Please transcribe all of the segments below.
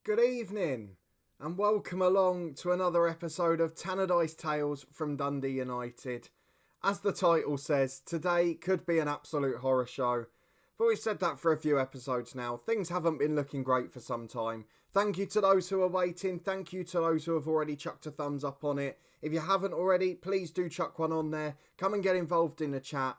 Good evening and welcome along to another episode of Tannadice Tales from Dundee United. As the title says, today could be an absolute horror show. But we've said that for a few episodes now. Things haven't been looking great for some time. Thank you to those who are waiting. Thank you to those who have already chucked a thumbs up on it. If you haven't already, please do chuck one on there. Come and get involved in the chat.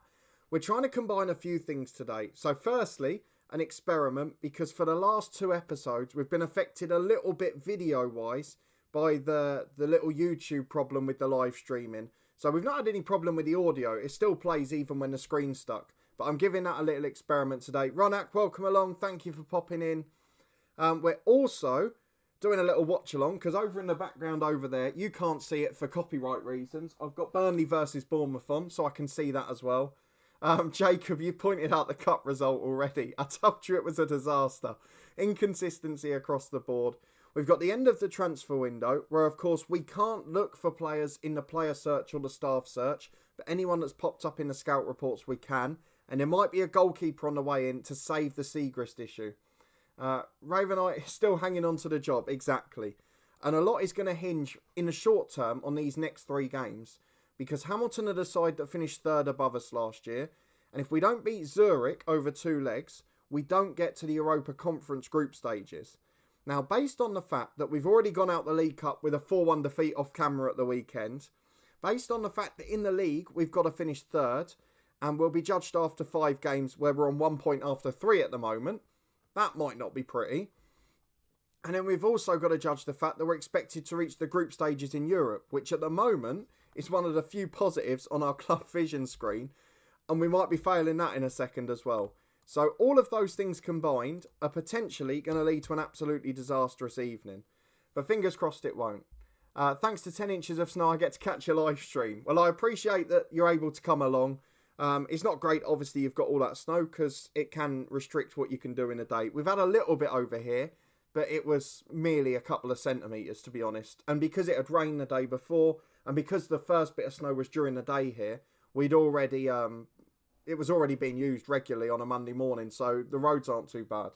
We're trying to combine a few things today. So firstly, an experiment, because for the last two episodes we've been affected a little bit video wise by the little YouTube problem with the live streaming. So we've not had any problem with the audio. It still plays even when the screen's stuck. But I'm giving that a little experiment today. Ronak, welcome along. Thank you for popping in. We're also doing a little watch along because over in the background over there, you can't see it for copyright reasons. I've got Burnley versus Bournemouth on, so I can see that as well. Jacob, you pointed out the cup result already. I told you it was a disaster. Inconsistency across the board. We've got the end of the transfer window, where of course we can't look for players in the player search or the staff search, but anyone that's popped up in the scout reports we can. And there might be a goalkeeper on the way in to save the Segrist issue. Ravenite is still hanging on to the job, exactly. And a lot is going to hinge in the short term on these next three games. Because Hamilton are the side that finished third above us last year. And if we don't beat Zurich over two legs, we don't get to the Europa Conference group stages. Now, based on the fact that we've already gone out the League Cup with a 4-1 defeat off camera at the weekend, based on the fact that in the league we've got to finish third, and we'll be judged after 5 games where we're on 1 point after 3 at the moment, that might not be pretty. And then we've also got to judge the fact that we're expected to reach the group stages in Europe, which at the moment is one of the few positives on our club vision screen, and we might be failing that in a second as well. So all of those things combined are potentially going to lead to an absolutely disastrous evening. But fingers crossed it won't. Thanks to 10 inches of snow, I get to catch a live stream. Well, I appreciate that you're able to come along. It's not great, obviously, you've got all that snow because it can restrict what you can do in a day. We've had a little bit over here, but it was merely a couple of centimetres, to be honest. And because it had rained the day before, and because the first bit of snow was during the day here, we'd already, it was already being used regularly on a Monday morning, so the roads aren't too bad.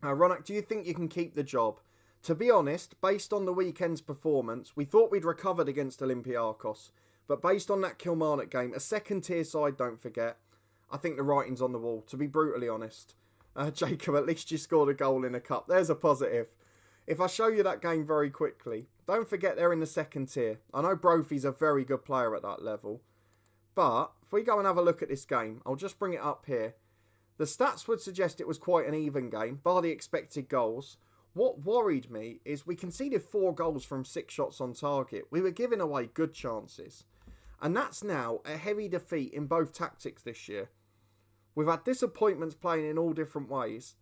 Ronak, do you think you can keep the job? To be honest, based on the weekend's performance, we thought we'd recovered against Olympiacos. But based on that Kilmarnock game, a second tier side, don't forget, I think the writing's on the wall, to be brutally honest. Jacob, at least you scored a goal in a cup. There's a positive. If I show you that game very quickly, don't forget they're in the second tier. I know Brophy's a very good player at that level. But if we go and have a look at this game, I'll just bring it up here. The stats would suggest it was quite an even game, bar the expected goals. What worried me is we conceded 4 goals from 6 shots on target. We were giving away good chances. And that's now a heavy defeat in both tactics this year. We've had disappointments playing in all different ways.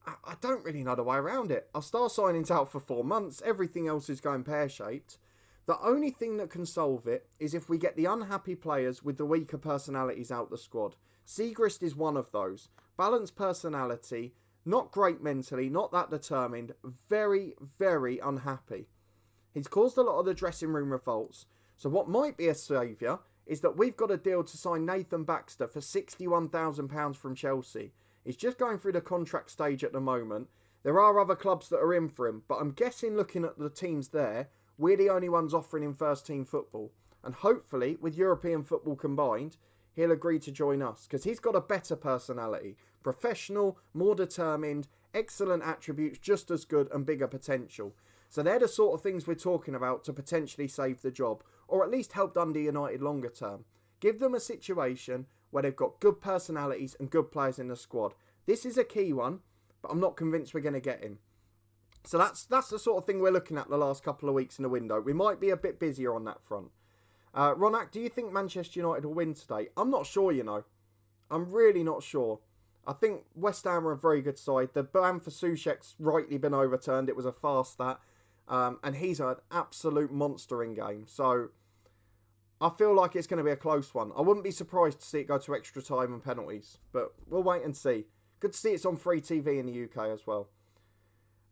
I don't really know the way around it. Our star signing's out for 4 months. Everything else is going pear-shaped. The only thing that can solve it is if we get the unhappy players with the weaker personalities out the squad. Segrist is one of those. Balanced personality, not great mentally, not that determined, very, very unhappy. He's caused a lot of the dressing room revolts. So what might be a saviour is that we've got a deal to sign Nathan Baxter for £61,000 from Chelsea. He's just going through the contract stage at the moment. There are other clubs that are in for him, but I'm guessing looking at the teams there, we're the only ones offering him first team football. And hopefully, with European football combined, he'll agree to join us because he's got a better personality. Professional, more determined, excellent attributes, just as good and bigger potential. So they're the sort of things we're talking about to potentially save the job, or at least help Dundee United longer term. Give them a situation where they've got good personalities and good players in the squad. This is a key one, but I'm not convinced we're going to get him. So that's the sort of thing we're looking at the last couple of weeks in the window. We might be a bit busier on that front. Ronak, do you think Manchester United will win today? I'm not sure, you know. I'm really not sure. I think West Ham are a very good side. The ban for Soucek's rightly been overturned. It was a fast that. And he's an absolute monster in game. So I feel like it's going to be a close one. I wouldn't be surprised to see it go to extra time and penalties. But we'll wait and see. Good to see it's on free TV in the UK as well.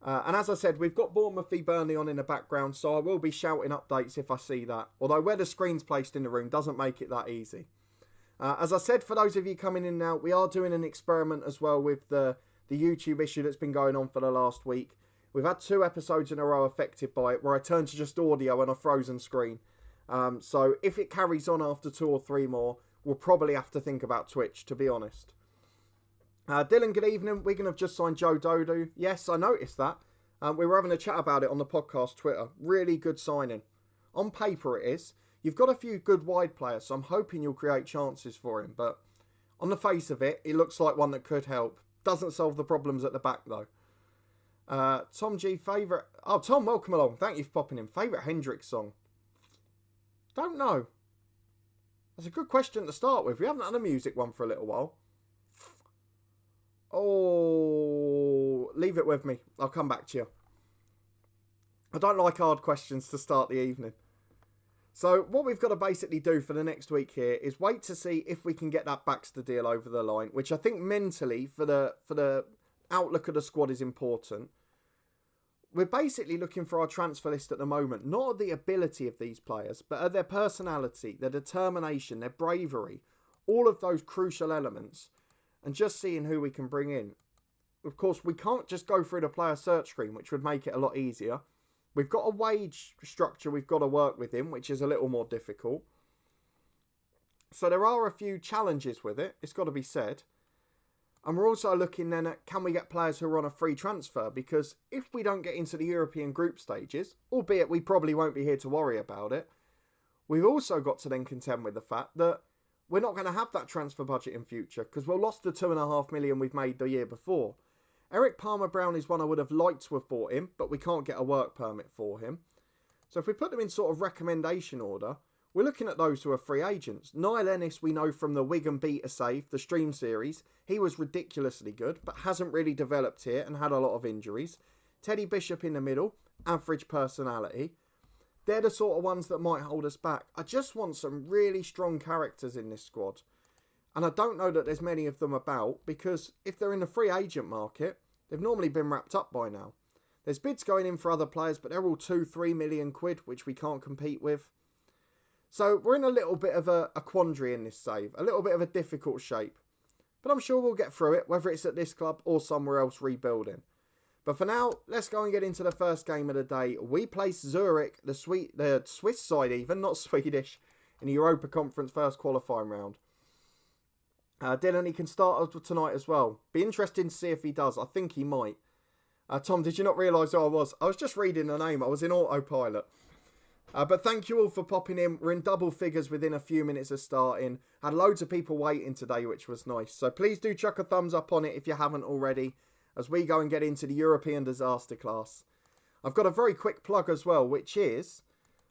And as I said, we've got Bournemouth v Burnley on in the background, so I will be shouting updates if I see that. Although where the screen's placed in the room doesn't make it that easy. As I said, for those of you coming in now, we are doing an experiment as well with the the YouTube issue that's been going on for the last week. We've had 2 episodes in a row affected by it, where I turned to just audio and a frozen screen. So if it carries on after 2 or 3 more, we'll probably have to think about Twitch, to be honest. Dylan, good evening. Wigan have just signed Joe Dodo. Yes, I noticed that. We were having a chat about it on the podcast Twitter. Really good signing. On paper it is. You've got a few good wide players, so I'm hoping you'll create chances for him. But on the face of it, he looks like one that could help. Doesn't solve the problems at the back, though. Tom G, favourite... Oh, Tom, welcome along. Thank you for popping in. Favourite Hendrix song? Don't know. That's a good question to start with. We haven't had a music one for a little while. Oh, leave it with me. I'll come back to you. I don't like hard questions to start the evening. So what we've got to basically do for the next week here is wait to see if we can get that Baxter deal over the line, which I think mentally for the outlook of the squad is important. We're basically looking for our transfer list at the moment, not at the ability of these players, but at their personality, their determination, their bravery, all of those crucial elements, and just seeing who we can bring in. Of course, we can't just go through the player search screen, which would make it a lot easier. We've got a wage structure we've got to work within, which is a little more difficult. So there are a few challenges with it, it's got to be said. And we're also looking then at, can we get players who are on a free transfer? Because if we don't get into the European group stages, albeit we probably won't be here to worry about it, we've also got to then contend with the fact that we're not going to have that transfer budget in future, because we've lost the $2.5 million we've made the year before. Eric Palmer-Brown is one I would have liked to have bought him, but we can't get a work permit for him. So if we put them in sort of recommendation order, we're looking at those who are free agents. Niall Ennis, we know from the Wigan Beta Save, the stream series. He was ridiculously good, but hasn't really developed here and had a lot of injuries. Teddy Bishop in the middle, average personality. They're the sort of ones that might hold us back. I just want some really strong characters in this squad. And I don't know that there's many of them about, because if they're in the free agent market, they've normally been wrapped up by now. There's bids going in for other players, but they're all 2-3 million quid, which we can't compete with. So we're in a little bit of a quandary in this save, a little bit of a difficult shape. But I'm sure we'll get through it, whether it's at this club or somewhere else rebuilding. But for now, let's go and get into the first game of the day. We place Zurich, the Swiss side even, not Swedish, in the Europa Conference first qualifying round. Dylan, he can start tonight as well. Be interesting to see if he does. I think he might. Tom, did you not realise who I was? I was just reading the name. I was in autopilot. But thank you all for popping in. We're in double figures within a few minutes of starting. Had loads of people waiting today, which was nice. So please do chuck a thumbs up on it if you haven't already, as we go and get into the European Disaster Class. I've got a very quick plug as well, which is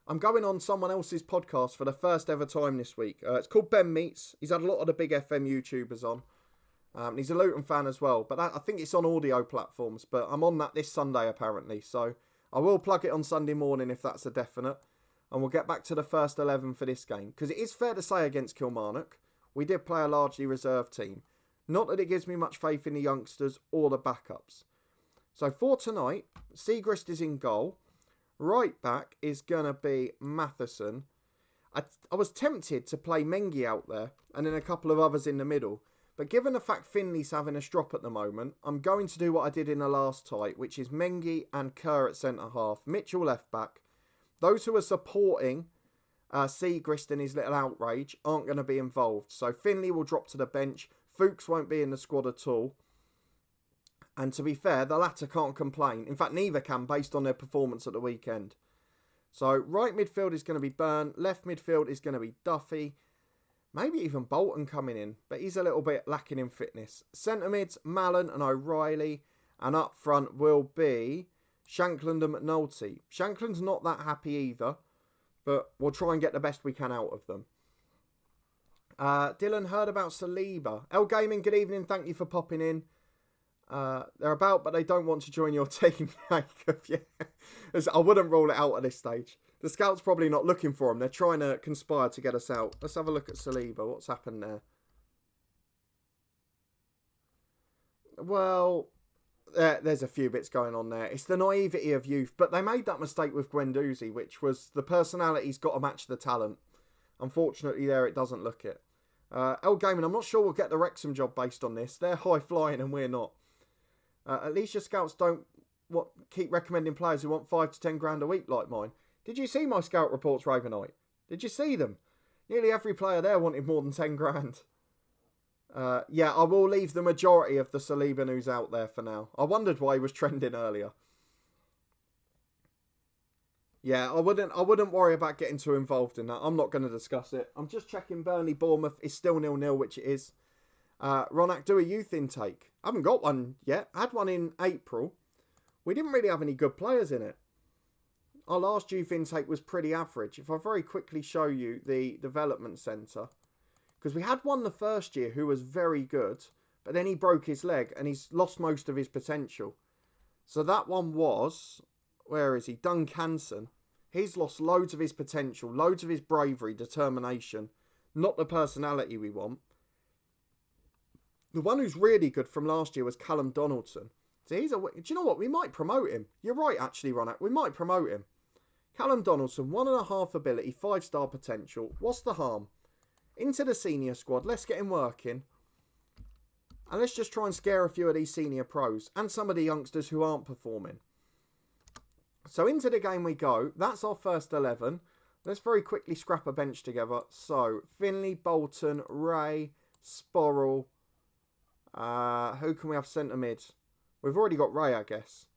I'm going on someone else's podcast for the first ever time this week. It's called Ben Meets. He's had a lot of the big FM YouTubers on. He's a Luton fan as well, but I think it's on audio platforms. But I'm on that this Sunday apparently, so I will plug it on Sunday morning if that's a definite. And we'll get back to the first 11 for this game. Because it is fair to say against Kilmarnock, we did play a largely reserve team. Not that it gives me much faith in the youngsters or the backups. So for tonight, Segrist is in goal. Right back is going to be Matheson. I was tempted to play Mengi out there and then a couple of others in the middle. But given the fact Finley's having a strop at the moment, I'm going to do what I did in the last tie, which is Mengi and Kerr at centre-half, Mitchell left-back. Those who are supporting Segrist and his little outrage aren't going to be involved. So Finley will drop to the bench. Fuchs won't be in the squad at all. And to be fair, the latter can't complain. In fact, neither can based on their performance at the weekend. So right midfield is going to be Byrne. Left midfield is going to be Duffy. Maybe even Bolton coming in. But he's a little bit lacking in fitness. Centre mids, Mallon and O'Reilly. And up front will be Shankland and McNulty. Shankland's not that happy either. But we'll try and get the best we can out of them. Dylan heard about Saliba. L Gaming, good evening. Thank you for popping in. They're about, but they don't want to join your team. Yeah. I wouldn't rule it out at this stage. The scout's probably not looking for him. They're trying to conspire to get us out. Let's have a look at Saliba. What's happened there? Well, there's a few bits going on there. It's the naivety of youth. But they made that mistake with Guendouzi, which was the personality's got to match the talent. Unfortunately, there it doesn't look it. L Gaming, I'm not sure we'll get the Wrexham job based on this. They're high flying and we're not. At least your scouts don't keep recommending players who want 5 to 10 grand a week like mine. Did you see my scout reports, Ravenite? Did you see them? Nearly every player there wanted more than 10 grand. Yeah, I will leave the majority of the Saliba news out there for now. I wondered why he was trending earlier. Yeah, I wouldn't worry about getting too involved in that. I'm not going to discuss it. I'm just checking Burnley-Bournemouth is still 0-0, which it is. Ronak, do a youth intake. I haven't got one yet. I had one in April. We didn't really have any good players in it. Our last youth intake was pretty average. If I very quickly show you the development centre. Because we had one the first year who was very good. But then he broke his leg and he's lost most of his potential. So that one was... Where is he? Duncanson. He's lost loads of his potential. Loads of his bravery, determination. Not the personality we want. The one who's really good from last year was Callum Donaldson. So do you know what? We might promote him. You're right, actually, Ronak. We might promote him. Callum Donaldson, 1.5 ability, 5-star potential. What's the harm? Into the senior squad. Let's get him working. And let's just try and scare a few of these senior pros. And some of the youngsters who aren't performing. So into the game we go. That's our first 11. Let's very quickly scrap a bench together. So, Finley, Bolton, Ray, Sporrell. Who can we have centre mid? We've already got Ray, I guess.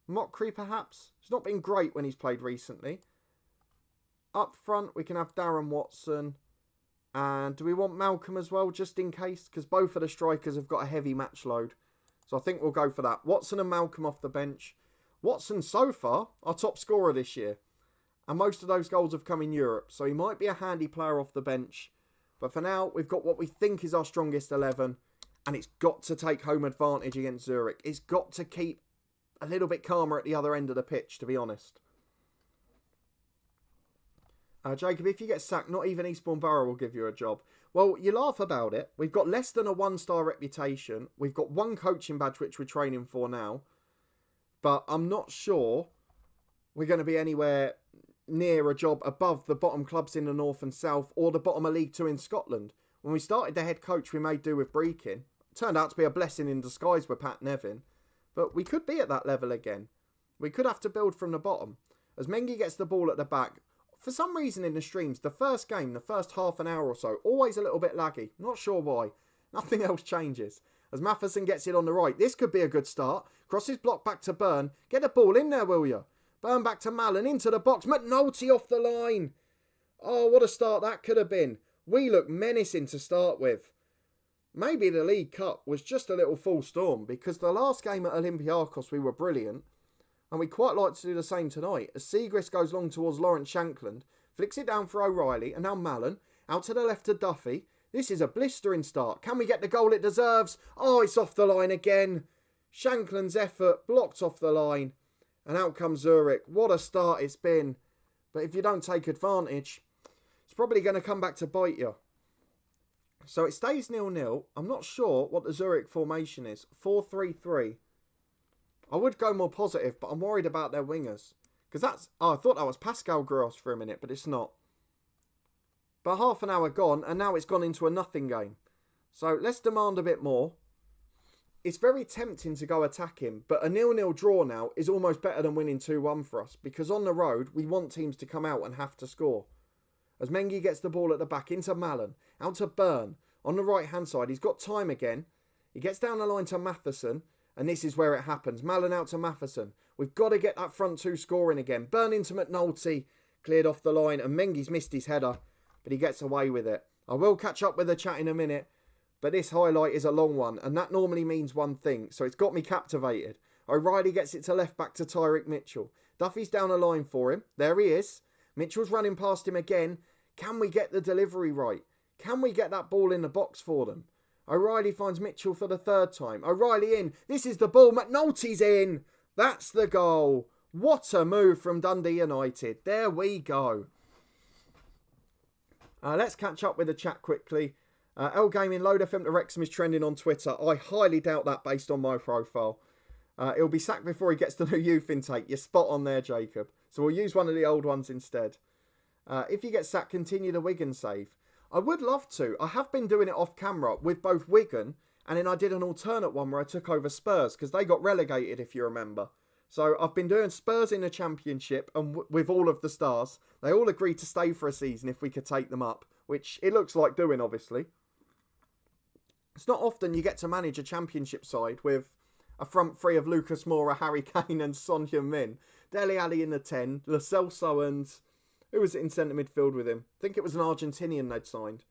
Mockery, perhaps? It's not been great when he's played recently. Up front, we can have Darren Watson. And do we want Malcolm as well, just in case? Because both of the strikers have got a heavy match load. So I think we'll go for that. Watson and Malcolm off the bench. Watson, so far, our top scorer this year. And most of those goals have come in Europe. So he might be a handy player off the bench. But for now, we've got what we think is our strongest 11. And it's got to take home advantage against Zurich. It's got to keep a little bit calmer at the other end of the pitch, to be honest. Jacob, if you get sacked, not even Eastbourne Borough will give you a job. Well, you laugh about it. We've got less than a 1-star reputation. We've got one coaching badge, which we're training for now. But I'm not sure we're going to be anywhere near a job above the bottom clubs in the north and south or the bottom of League 2 in Scotland. When we started the head coach, we made do with Breakin. Turned out to be a blessing in disguise with Pat Nevin. But we could be at that level again. We could have to build from the bottom. As Mengi gets the ball at the back, for some reason in the streams, the first game, the first half an hour or so, always a little bit laggy. Not sure why. Nothing else changes. As Matheson gets it on the right, this could be a good start. Crosses block back to Byrne. Get the ball in there, will you? Byrne back to Mallon, into the box. McNulty off the line. Oh, what a start that could have been. We look menacing to start with. Maybe the League Cup was just a little full storm, because the last game at Olympiacos we were brilliant. And we quite like to do the same tonight. As Segrist goes long towards Lawrence Shankland, flicks it down for O'Reilly, and now Mallon, out to the left to Duffy. This is a blistering start. Can we get the goal it deserves? Oh, it's off the line again. Shankland's effort blocked off the line. And out comes Zurich. What a start it's been. But if you don't take advantage, it's probably going to come back to bite you. So it stays 0-0. I'm not sure what the Zurich formation is. 4-3-3. I would go more positive, but I'm worried about their wingers. Because that's... Oh, I thought that was Pascal Gross for a minute, but it's not. But half an hour gone, and now it's gone into a nothing game. So let's demand a bit more. It's very tempting to go attack him, but a 0-0 draw now is almost better than winning 2-1 for us. Because on the road, we want teams to come out and have to score. As Mengi gets the ball at the back, into Mallon, out to Byrne. On the right-hand side, he's got time again. He gets down the line to Matheson. And this is where it happens. Mallon out to Matheson. We've got to get that front two scoring again. Byrne into McNulty. Cleared off the line. And Mengi's missed his header. But he gets away with it. I will catch up with the chat in a minute. But this highlight is a long one. And that normally means one thing. So it's got me captivated. O'Reilly gets it to left back to Tyrick Mitchell. Duffy's down a line for him. There he is. Mitchell's running past him again. Can we get the delivery right? Can we get that ball in the box for them? O'Reilly finds Mitchell for the third time. O'Reilly in. This is the ball. McNulty's in. That's the goal. What a move from Dundee United. There we go. Let's catch up with the chat quickly. L Gaming, Load FM to Wrexham is trending on Twitter. I highly doubt that based on my profile. He'll be sacked before he gets the new youth intake. You're spot on there, Jacob. So we'll use one of the old ones instead. If you get sacked, continue the Wigan save. I would love to. I have been doing it off camera with both Wigan And then I did an alternate one where I took over Spurs because they got relegated, if you remember. So I've been doing Spurs in the Championship, and with all of the stars, they all agreed to stay for a season if we could take them up, which it looks like doing, obviously. It's not often you get to manage a Championship side with a front three of Lucas Moura, Harry Kane and Son Heung-min. Dele Alli in the 10, Lo Celso and... who was it in centre midfield with him? I think it was an Argentinian they'd signed.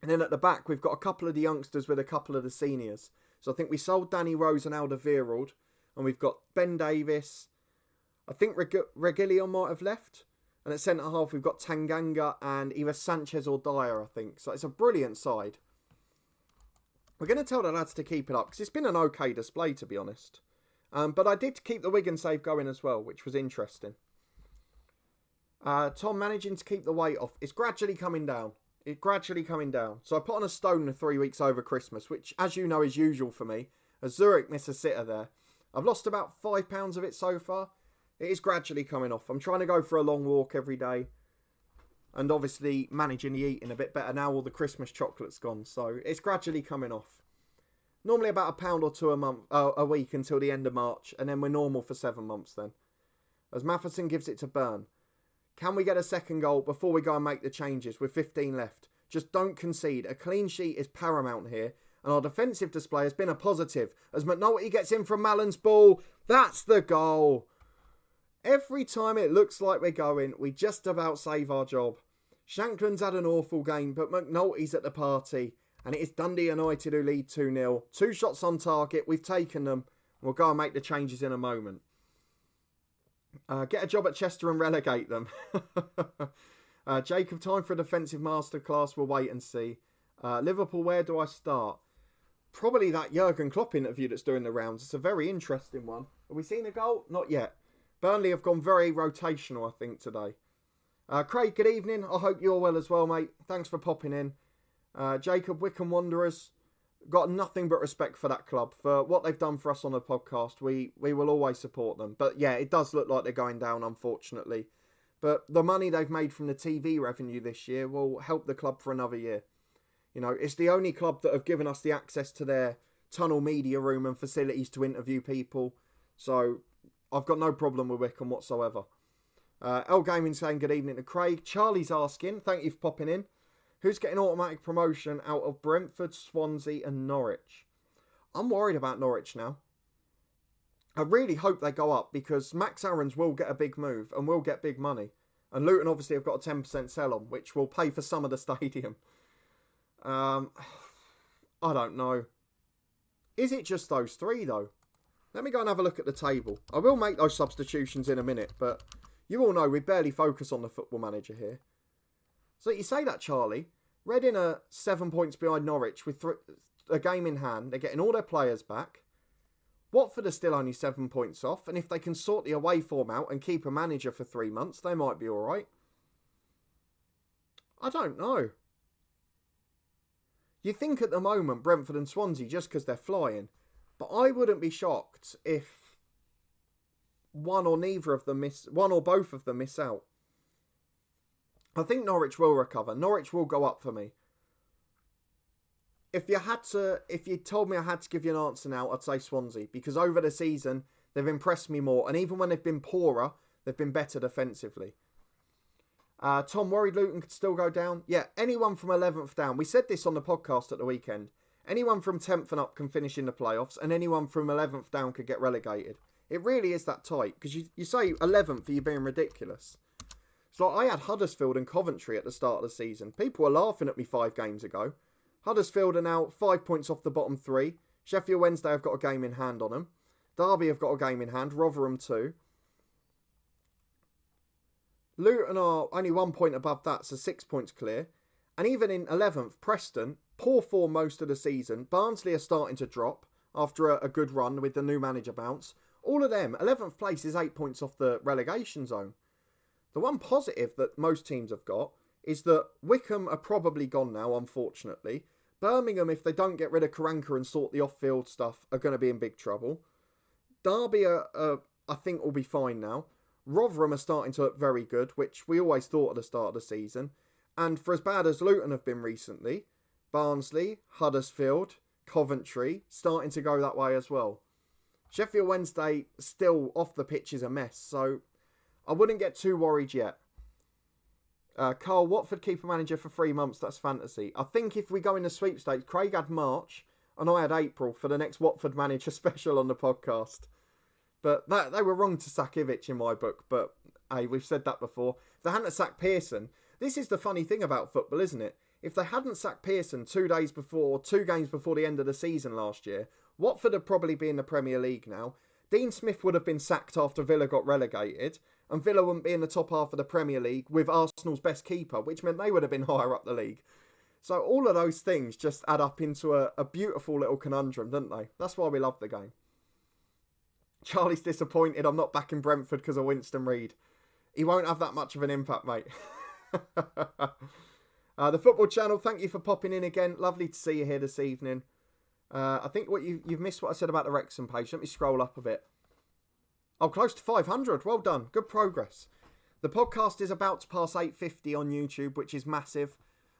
And then at the back, we've got a couple of the youngsters with a couple of the seniors. So I think we sold Danny Rose and Alderweireld. And we've got Ben Davis. I think Reguilón might have left. And at centre-half, we've got Tanganga and either Sanchez or Dyer, I think. So it's a brilliant side. We're going to tell the lads to keep it up, because it's been an okay display, to be honest. But I did keep the Wigan save going as well, which was interesting. Tom managing to keep the weight off. It's gradually coming down. It's gradually coming down. So I put on a stone the 3 weeks over Christmas, which, as you know, is usual for me. As Zurich missed a sitter there. I've lost about 5 pounds of it so far. It is gradually coming off. I'm trying to go for a long walk every day. And obviously managing the eating a bit better now all the Christmas chocolate's gone. So it's gradually coming off. Normally about £1 or £2 a week until the end of March. And then we're normal for 7 months then. As Matheson gives it to Burn. Can we get a second goal before we go and make the changes with 15 left? Just don't concede. A clean sheet is paramount here. And our defensive display has been a positive. As McNulty gets in from Mallon's ball. That's the goal. Every time it looks like we're going, we just about save our job. Shankland's had an awful game, but McNulty's at the party. And it is Dundee United who lead 2-0. 2 shots on target. We've taken them. We'll go and make the changes in a moment. Get a job at Chester and relegate them. Jacob, time for a defensive masterclass. We'll wait and see. Liverpool, where do I start? Probably that Jurgen Klopp interview that's doing the rounds. It's a very interesting one. Have we seen a goal? Not yet. Burnley have gone very rotational, I think, today. Craig, good evening. I hope you're well as well, mate. Thanks for popping in. Jacob, Wycombe Wanderers. Got nothing but respect for that club. For what they've done for us on the podcast, we will always support them. But yeah, it does look like they're going down, unfortunately. But the money they've made from the TV revenue this year will help the club for another year. You know, it's the only club that have given us the access to their tunnel media room and facilities to interview people. So I've got no problem with Wycombe whatsoever. L Gaming saying good evening to Craig. Charlie's asking, thank you for popping in. Who's getting automatic promotion out of Brentford, Swansea and Norwich? I'm worried about Norwich now. I really hope they go up because Max Aarons will get a big move and will get big money. And Luton obviously have got a 10% sell-on, which will pay for some of the stadium. I don't know. Is it just those three, though? Let me go and have a look at the table. I will make those substitutions in a minute, but you all know we barely focus on the Football Manager here. So you say that, Charlie. Reading are 7 points behind Norwich with a game in hand. They're getting all their players back. Watford are still only 7 points off, and if they can sort the away form out and keep a manager for 3 months, they might be all right. I don't know. You think at the moment Brentford and Swansea just because they're flying, but I wouldn't be shocked if one or both of them miss out. I think Norwich will recover. Norwich will go up for me. If you told me I had to give you an answer now, I'd say Swansea. Because over the season, they've impressed me more. And even when they've been poorer, they've been better defensively. Tom, worried Luton could still go down? Yeah, anyone from 11th down. We said this on the podcast at the weekend. Anyone from 10th and up can finish in the playoffs. And anyone from 11th down could get relegated. It really is that tight. Because you say 11th for you being ridiculous. It's like I had Huddersfield and Coventry at the start of the season. People were laughing at me 5 games ago. Huddersfield are now 5 points off the bottom 3. Sheffield Wednesday have got a game in hand on them. Derby have got a game in hand. Rotherham 2. Luton are only 1 point above that, so 6 points clear. And even in 11th, Preston, poor form most of the season. Barnsley are starting to drop after a good run with the new manager bounce. All of them, 11th place is 8 points off the relegation zone. The one positive that most teams have got is that Wycombe are probably gone now, unfortunately. Birmingham, if they don't get rid of Karanka and sort the off-field stuff, are going to be in big trouble. Derby, I think, will be fine now. Rotherham are starting to look very good, which we always thought at the start of the season. And for as bad as Luton have been recently, Barnsley, Huddersfield, Coventry starting to go that way as well. Sheffield Wednesday still off the pitch is a mess, so I wouldn't get too worried yet. Carl, Watford keeper manager for 3 months, that's fantasy. I think if we go in the sweepstakes, Craig had March and I had April for the next Watford manager special on the podcast. But they were wrong to sack Ivic in my book, but hey, we've said that before. If they hadn't sacked Pearson, this is the funny thing about football, isn't it? If they hadn't sacked Pearson 2 games before the end of the season last year, Watford would probably be in the Premier League now. Dean Smith would have been sacked after Villa got relegated, and Villa wouldn't be in the top half of the Premier League with Arsenal's best keeper, which meant they would have been higher up the league. So all of those things just add up into a beautiful little conundrum, don't they? That's why we love the game. Charlie's disappointed I'm not back in Brentford because of Winston Reid. He won't have that much of an impact, mate. The Football Channel, thank you for popping in again. Lovely to see you here this evening. I think you've missed what I said about the Wrexham page. Let me scroll up a bit. Oh, close to 500. Well done. Good progress. The podcast is about to pass 850 on YouTube, which is massive.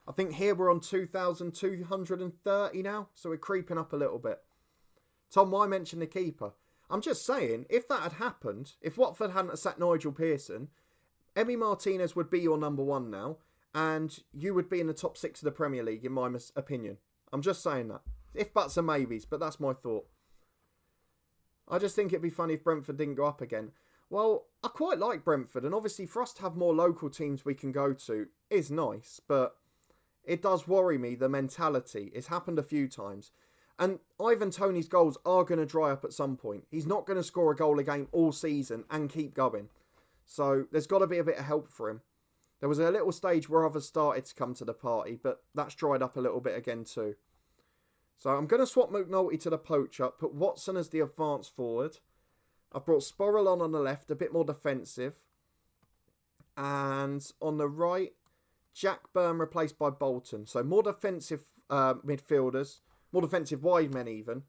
I think here we're on 2,230 now, so we're creeping up a little bit. Tom, why mention the keeper? I'm just saying, if that had happened, if Watford hadn't sacked Nigel Pearson, Emi Martinez would be your number one now, and you would be in the top 6 of the Premier League, in my opinion. I'm just saying that. If buts and maybes, but that's my thought. I just think it'd be funny if Brentford didn't go up again. Well, I quite like Brentford, and obviously for us to have more local teams we can go to is nice, but it does worry me, the mentality. It's happened a few times. And Ivan Toney's goals are going to dry up at some point. He's not going to score a goal a game all season and keep going. So there's got to be a bit of help for him. There was a little stage where others started to come to the party, but that's dried up a little bit again too. So I'm going to swap McNulty to the poacher, put Watson as the advance forward. I've brought Sporrell on the left, a bit more defensive. And on the right, Jack Byrne replaced by Bolton. So more defensive midfielders, more defensive wide men even.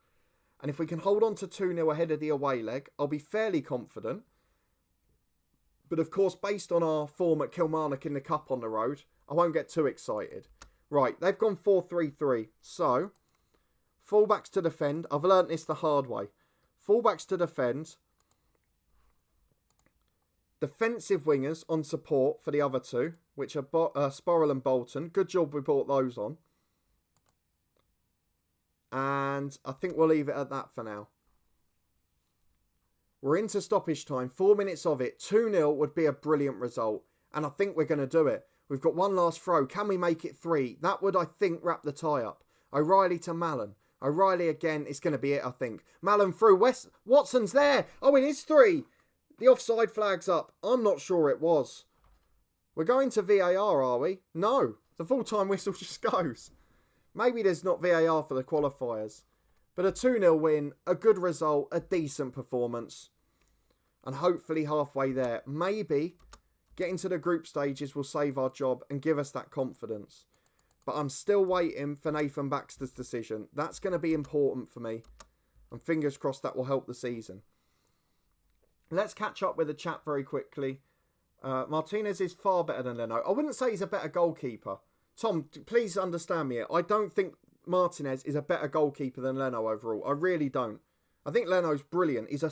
And if we can hold on to 2-0 ahead of the away leg, I'll be fairly confident. But of course, based on our form at Kilmarnock in the Cup on the road, I won't get too excited. Right, they've gone 4-3-3. So, fullbacks to defend. I've learnt this the hard way. Fullbacks to defend. Defensive wingers on support for the other two, which are Sporrell and Bolton. Good job we brought those on. And I think we'll leave it at that for now. We're into stoppage time. 4 minutes of it. 2-0 would be a brilliant result. And I think we're going to do it. We've got one last throw. Can we make it 3? That would, I think, wrap the tie up. O'Reilly to Mallon. O'Reilly again. It's going to be it, I think. Mallon through. Watson's there. Oh, it is 3. The offside flag's up. I'm not sure it was. We're going to VAR, are we? No. The full-time whistle just goes. Maybe there's not VAR for the qualifiers. But a 2-0 win, a good result, a decent performance. And hopefully halfway there. Maybe getting to the group stages will save our job and give us that confidence. But I'm still waiting for Nathan Baxter's decision. That's going to be important for me. And fingers crossed that will help the season. Let's catch up with the chat very quickly. Martinez is far better than Leno. I wouldn't say he's a better goalkeeper. Tom, please understand me here. I don't think Martinez is a better goalkeeper than Leno overall. I really don't. I think Leno's brilliant. He's an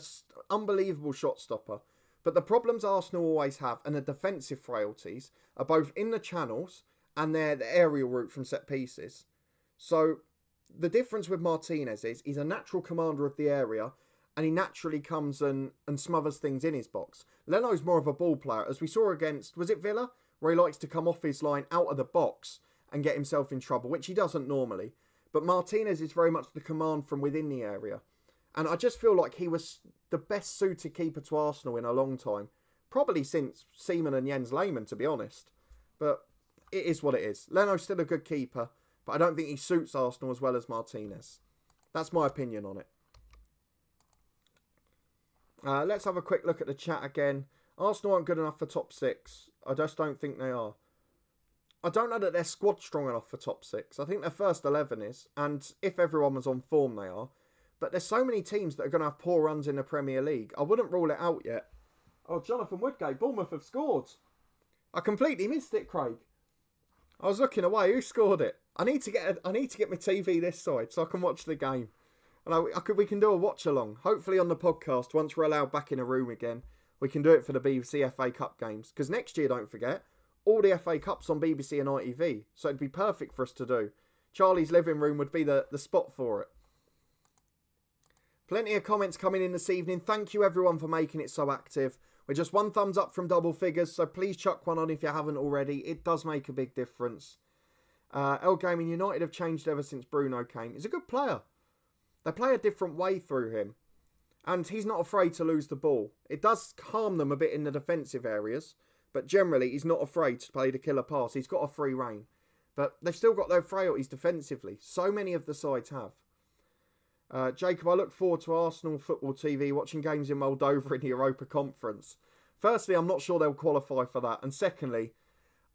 unbelievable shot stopper. But the problems Arsenal always have and the defensive frailties are both in the channels and the aerial route from set pieces. So the difference with Martinez is he's a natural commander of the area and he naturally comes and smothers things in his box. Leno's more of a ball player, as we saw against, was it Villa? Where he likes to come off his line out of the box and get himself in trouble, which he doesn't normally. But Martinez is very much the command from within the area. And I just feel like he was the best suited keeper to Arsenal in a long time. Probably since Seaman and Jens Lehmann, to be honest. But it is what it is. Leno's still a good keeper, but I don't think he suits Arsenal as well as Martinez. That's my opinion on it. Let's have a quick look at the chat again. Arsenal aren't good enough for top 6. I just don't think they are. I don't know that their squad's strong enough for top 6. I think their first 11 is. And if everyone was on form, they are. But there's so many teams that are going to have poor runs in the Premier League. I wouldn't rule it out yet. Oh, Jonathan Woodgate. Bournemouth have scored. I completely missed it, Craig. I was looking away. Who scored it? I need to get my TV this side so I can watch the game. And we can do a watch along. Hopefully on the podcast, once we're allowed back in a room again, we can do it for the BBC FA Cup games. Because next year, don't forget, all the FA Cups on BBC and ITV. So it'd be perfect for us to do. Charlie's living room would be the spot for it. Plenty of comments coming in this evening. Thank you everyone for making it so active. We're just one thumbs up from double figures, so please chuck one on if you haven't already. It does make a big difference. El Gaming United have changed ever since Bruno came. He's a good player. They play a different way through him. And he's not afraid to lose the ball. It does harm them a bit in the defensive areas. But generally, he's not afraid to play the killer pass. He's got a free rein. But they've still got their frailties defensively. So many of the sides have. Jacob, I look forward to Arsenal Football TV watching games in Moldova in the Europa Conference. Firstly, I'm not sure they'll qualify for that. And secondly,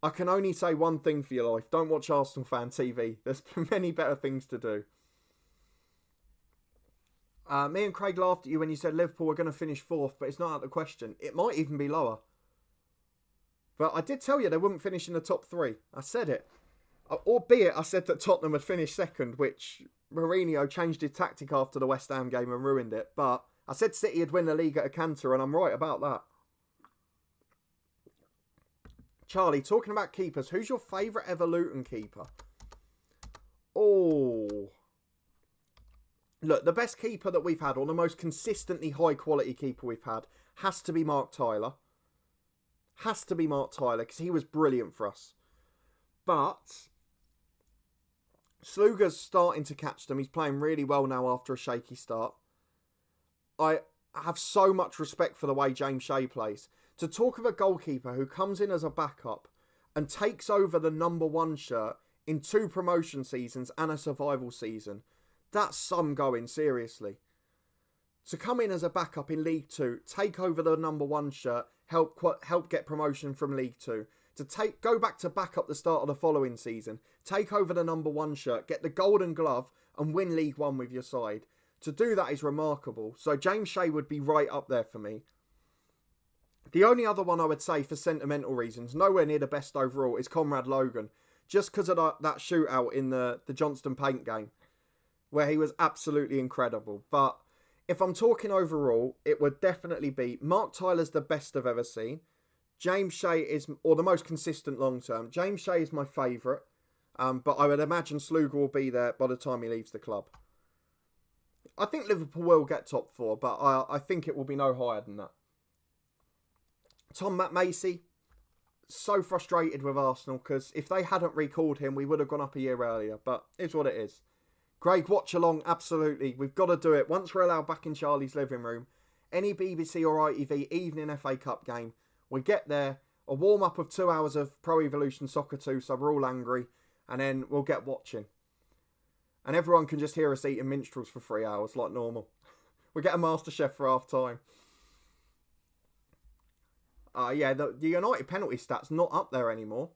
I can only say one thing for your life. Don't watch Arsenal Fan TV. There's many better things to do. Me and Craig laughed at you when you said Liverpool were going to finish fourth, but it's not out of the question. It might even be lower. But I did tell you they wouldn't finish in the top three. I said it. Albeit I said that Tottenham had finished second, which Mourinho changed his tactic after the West Ham game and ruined it. But I said City would win the league at a canter, and I'm right about that. Charlie, talking about keepers, who's your favourite ever Luton keeper? Oh. Look, the best keeper that we've had, or the most consistently high quality keeper we've had, has to be Mark Tyler. Has to be Mark Tyler, because he was brilliant for us. But Sluga's starting to catch them. He's playing really well now after a shaky start. I have so much respect for the way James Shea plays. To talk of a goalkeeper who comes in as a backup and takes over the number one shirt in 2 promotion seasons and a survival season, that's some going, seriously. To come in as a backup in League 2, take over the number one shirt, help get promotion from League 2, to go back to backup the start of the following season, take over the number one shirt, get the golden glove and win League 1 with your side. To do that is remarkable. So James Shea would be right up there for me. The only other one I would say for sentimental reasons, nowhere near the best overall, is Conrad Logan. Just because of that shootout in the Johnston Paint game, where he was absolutely incredible. But if I'm talking overall, it would definitely be Mark Tyler's the best I've ever seen. James Shea is, or the most consistent long term. James Shea is my favourite. But I would imagine Sluga will be there by the time he leaves the club. I think Liverpool will get top 4, but I think it will be no higher than that. Tom Macy, so frustrated with Arsenal because if they hadn't recalled him, we would have gone up a year earlier. But it's what it is. Craig, watch along, absolutely. We've got to do it. Once we're allowed back in Charlie's living room, any BBC or ITV evening FA Cup game, we get there, a warm-up of 2 hours of Pro Evolution Soccer 2, so we're all angry, and then we'll get watching. And everyone can just hear us eating minstrels for 3 hours like normal. We get a MasterChef for half-time. Yeah, the United penalty stats not up there anymore.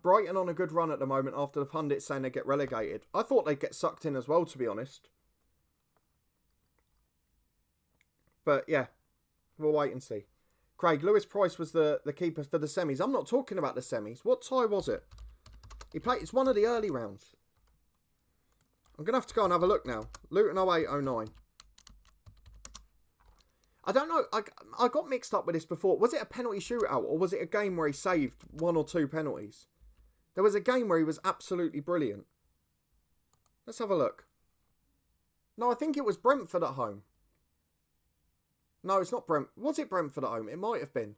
Brighton on a good run at the moment after the pundits saying they get relegated. I thought they'd get sucked in as well, to be honest. But yeah, we'll wait and see. Craig, Lewis Price was the keeper for the semis. I'm not talking about the semis. What tie was it? He played. It's one of the early rounds. I'm going to have to go and have a look now. Luton 08-09. I don't know. I got mixed up with this before. Was it a penalty shootout or was it a game where he saved 1 or 2 penalties? There was a game where he was absolutely brilliant. Let's have a look. No, I think it was Brentford at home. No, it's not Brentford. Was it Brentford at home? It might have been.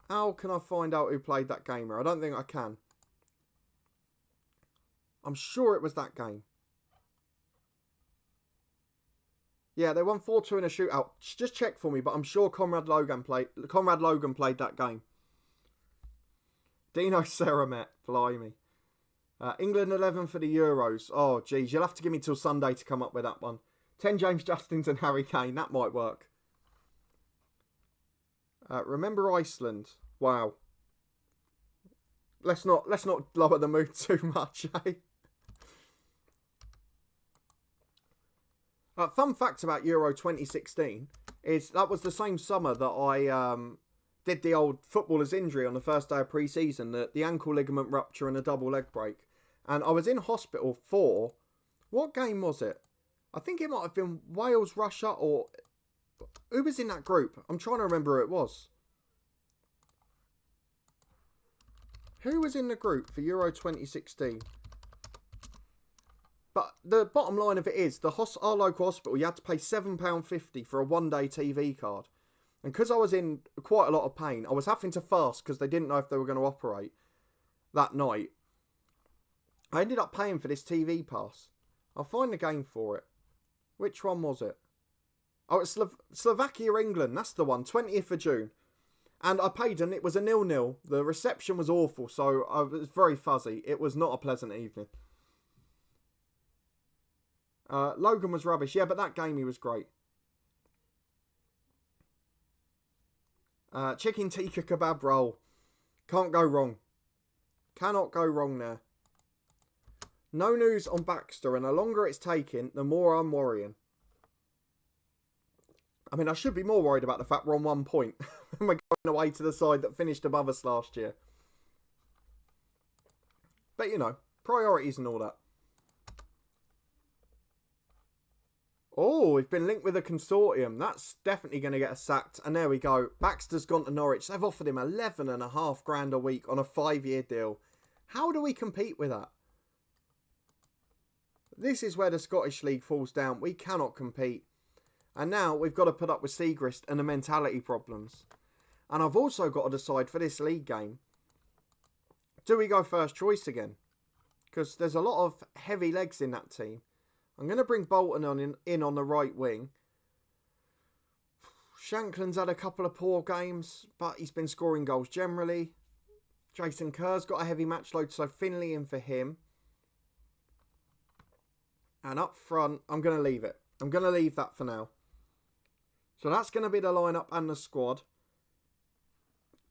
How can I find out who played that game here? I don't think I can. I'm sure it was that game. Yeah, they won 4-2 in a shootout. Just check for me, but I'm sure Conrad Logan played that game. Dino Seramet, blimey. England 11 for the Euros. Oh, geez, you'll have to give me till Sunday to come up with that one. 10 James Justins and Harry Kane. That might work. Remember Iceland. Wow. Let's not lower the mood too much, eh? Fun fact about Euro 2016 is that was the same summer that did the old footballer's injury on the first day of pre-season, the ankle ligament rupture and a double leg break. And I was in hospital for, what game was it? I think it might have been Wales, Russia, or who was in that group? I'm trying to remember who it was. Who was in the group for Euro 2016? But the bottom line of it is, our local hospital, you had to pay £7.50 for a one-day TV card. And because I was in quite a lot of pain, I was having to fast because they didn't know if they were going to operate that night. I ended up paying for this TV pass. I'll find the game for it. Which one was it? Oh, it's Slovakia, England. That's the one. 20th of June. And I paid and it was a 0-0. The reception was awful, so I was very fuzzy. It was not a pleasant evening. Logan was rubbish. Yeah, but that game he was great. Chicken tikka kebab roll. Can't go wrong. Cannot go wrong there. No news on Baxter, and the longer it's taking, the more I'm worrying. I mean, I should be more worried about the fact we're on 1 point. We're going away to the side that finished above us last year. But, you know, priorities and all that. Oh, we've been linked with a consortium. That's definitely going to get us sacked. And there we go. Baxter's gone to Norwich. They've offered him £11,500 a week on a 5-year deal. How do we compete with that? This is where the Scottish League falls down. We cannot compete. And now we've got to put up with Segrist and the mentality problems. And I've also got to decide for this league game, do we go first choice again? Because there's a lot of heavy legs in that team. I'm going to bring Bolton in on the right wing. Shankland's had a couple of poor games, but he's been scoring goals generally. Jason Kerr's got a heavy match load, so Finley in for him. And up front, I'm going to leave it. I'm going to leave that for now. So that's going to be the lineup and the squad.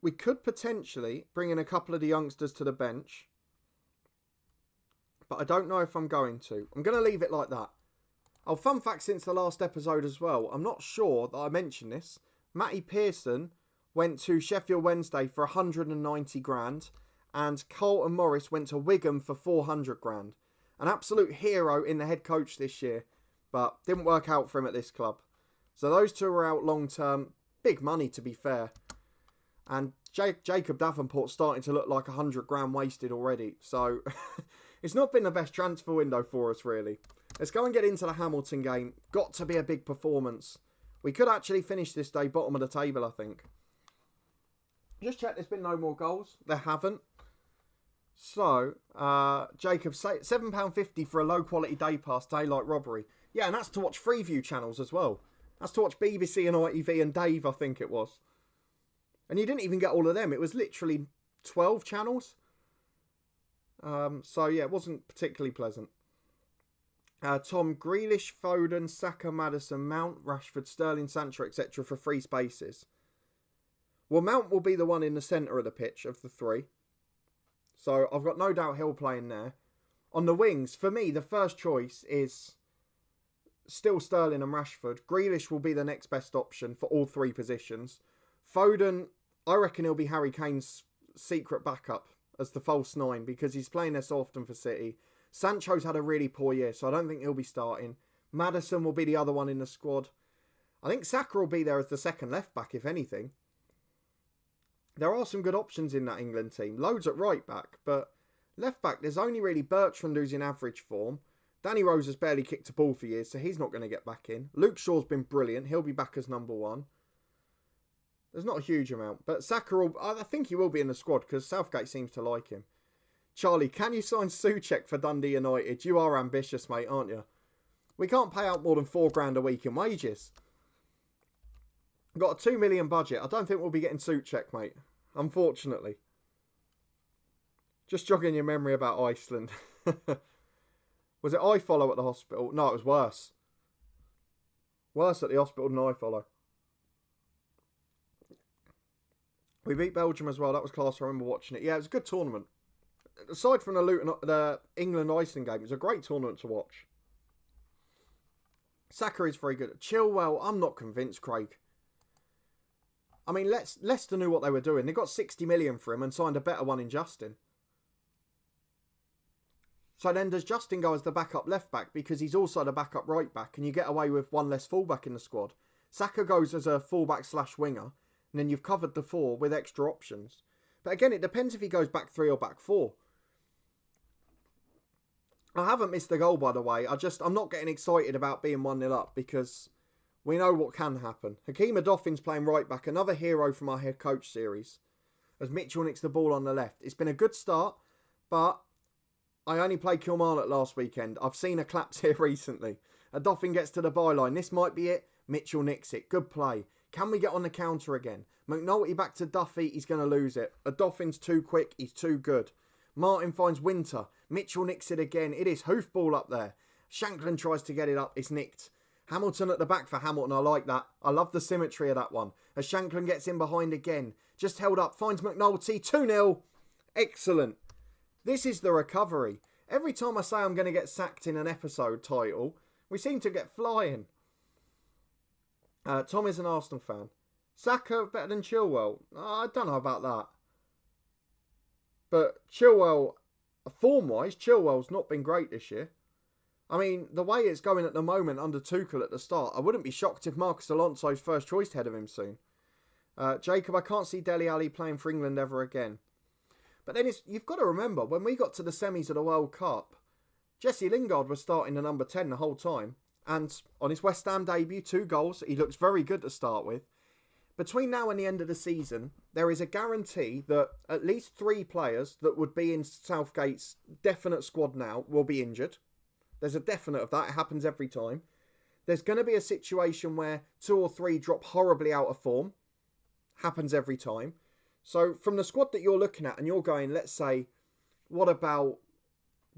We could potentially bring in a couple of the youngsters to the bench. But I don't know if I'm going to. I'm going to leave it like that. Oh, fun fact since the last episode as well. I'm not sure that I mentioned this. Matty Pearson went to Sheffield Wednesday for 190 grand. And Carlton Morris went to Wigan for 400 grand. An absolute hero in the head coach this year. But didn't work out for him at this club. So those two are out long term. Big money to be fair. And Jacob Davenport's starting to look like 100 grand wasted already. So it's not been the best transfer window for us really. Let's go and get into the Hamilton game. Got to be a big performance. We could actually finish this day bottom of the table, I think. Just check there's been no more goals. There haven't. So, Jacob, £7.50 for a low quality day pass, daylight robbery. Yeah, and that's to watch Freeview channels as well. That's to watch BBC and ITV and Dave, I think it was. And you didn't even get all of them. It was literally 12 channels. So, yeah, it wasn't particularly pleasant. Tom, Grealish, Foden, Saka, Maddison, Mount, Rashford, Sterling, Sancho, etc. for free spaces. Well, Mount will be the one in the centre of the pitch of the three. So, I've got no doubt he'll play in there. On the wings, for me, the first choice is still Sterling and Rashford. Grealish will be the next best option for all three positions. Foden, I reckon he'll be Harry Kane's secret backup as the false nine because he's playing there so often for City. Sancho's had a really poor year, so I don't think he'll be starting. Maddison will be the other one in the squad. I think Saka will be there as the second left back, if anything. There are some good options in that England team. Loads at right back, but left back, there's only really Bertrand who's in average form. Danny Rose has barely kicked a ball for years, so he's not going to get back in. Luke Shaw's been brilliant. He'll be back as number one. There's not a huge amount, but Saka, I think he will be in the squad because Southgate seems to like him. Charlie, can you sign Souček for Dundee United? You are ambitious, mate, aren't you? We can't pay out more than £4 a week in wages. Got a 2 million budget. I don't think we'll be getting Souček, mate. Unfortunately. Just jogging your memory about Iceland. Was it iFollow at the hospital? No, it was worse. Worse at the hospital than iFollow. We beat Belgium as well. That was class. I remember watching it. Yeah, it was a good tournament. Aside from the England-Iceland game, it was a great tournament to watch. Saka is very good. Chilwell, I'm not convinced, Craig. I mean, Leicester knew what they were doing. They got 60 million for him and signed a better one in Justin. So then does Justin go as the backup left back because he's also the backup right back and you get away with one less fullback in the squad? Saka goes as a fullback / winger and then you've covered the 4 with extra options. But again, it depends if he goes back 3 or back 4. I haven't missed the goal, by the way. I'm not getting excited about being 1-0 up because we know what can happen. Hakeem Adoffin's playing right back, another hero from our head coach series, as Mitchell nicks the ball on the left. It's been a good start, but I only played Kilmarnock last weekend. I've seen a claps here recently. Adoffin gets to the byline. This might be it. Mitchell nicks it. Good play. Can we get on the counter again? McNulty back to Duffy. He's going to lose it. Adoffin's too quick. He's too good. Martin finds Winter. Mitchell nicks it again. It is hoofball up there. Shanklin tries to get it up. It's nicked. Hamilton at the back for Hamilton. I like that. I love the symmetry of that one. As Shanklin gets in behind again. Just held up. Finds McNulty. 2-0. Excellent. This is the recovery. Every time I say I'm going to get sacked in an episode title, we seem to get flying. Tom is an Arsenal fan. Saka better than Chilwell. I don't know about that. But Chilwell, form-wise, Chilwell's not been great this year. I mean, the way it's going at the moment under Tuchel at the start, I wouldn't be shocked if Marcus Alonso's first choice ahead of him soon. Jacob, I can't see Dele Alli playing for England ever again. But then you've got to remember, when we got to the semis of the World Cup, Jesse Lingard was starting the number 10 the whole time. And on his West Ham debut, 2 goals. He looks very good to start with. Between now and the end of the season, there is a guarantee that at least 3 players that would be in Southgate's definite squad now will be injured. There's a definite of that. It happens every time. There's going to be a situation where 2 or 3 drop horribly out of form. Happens every time. So from the squad that you're looking at and you're going, let's say, what about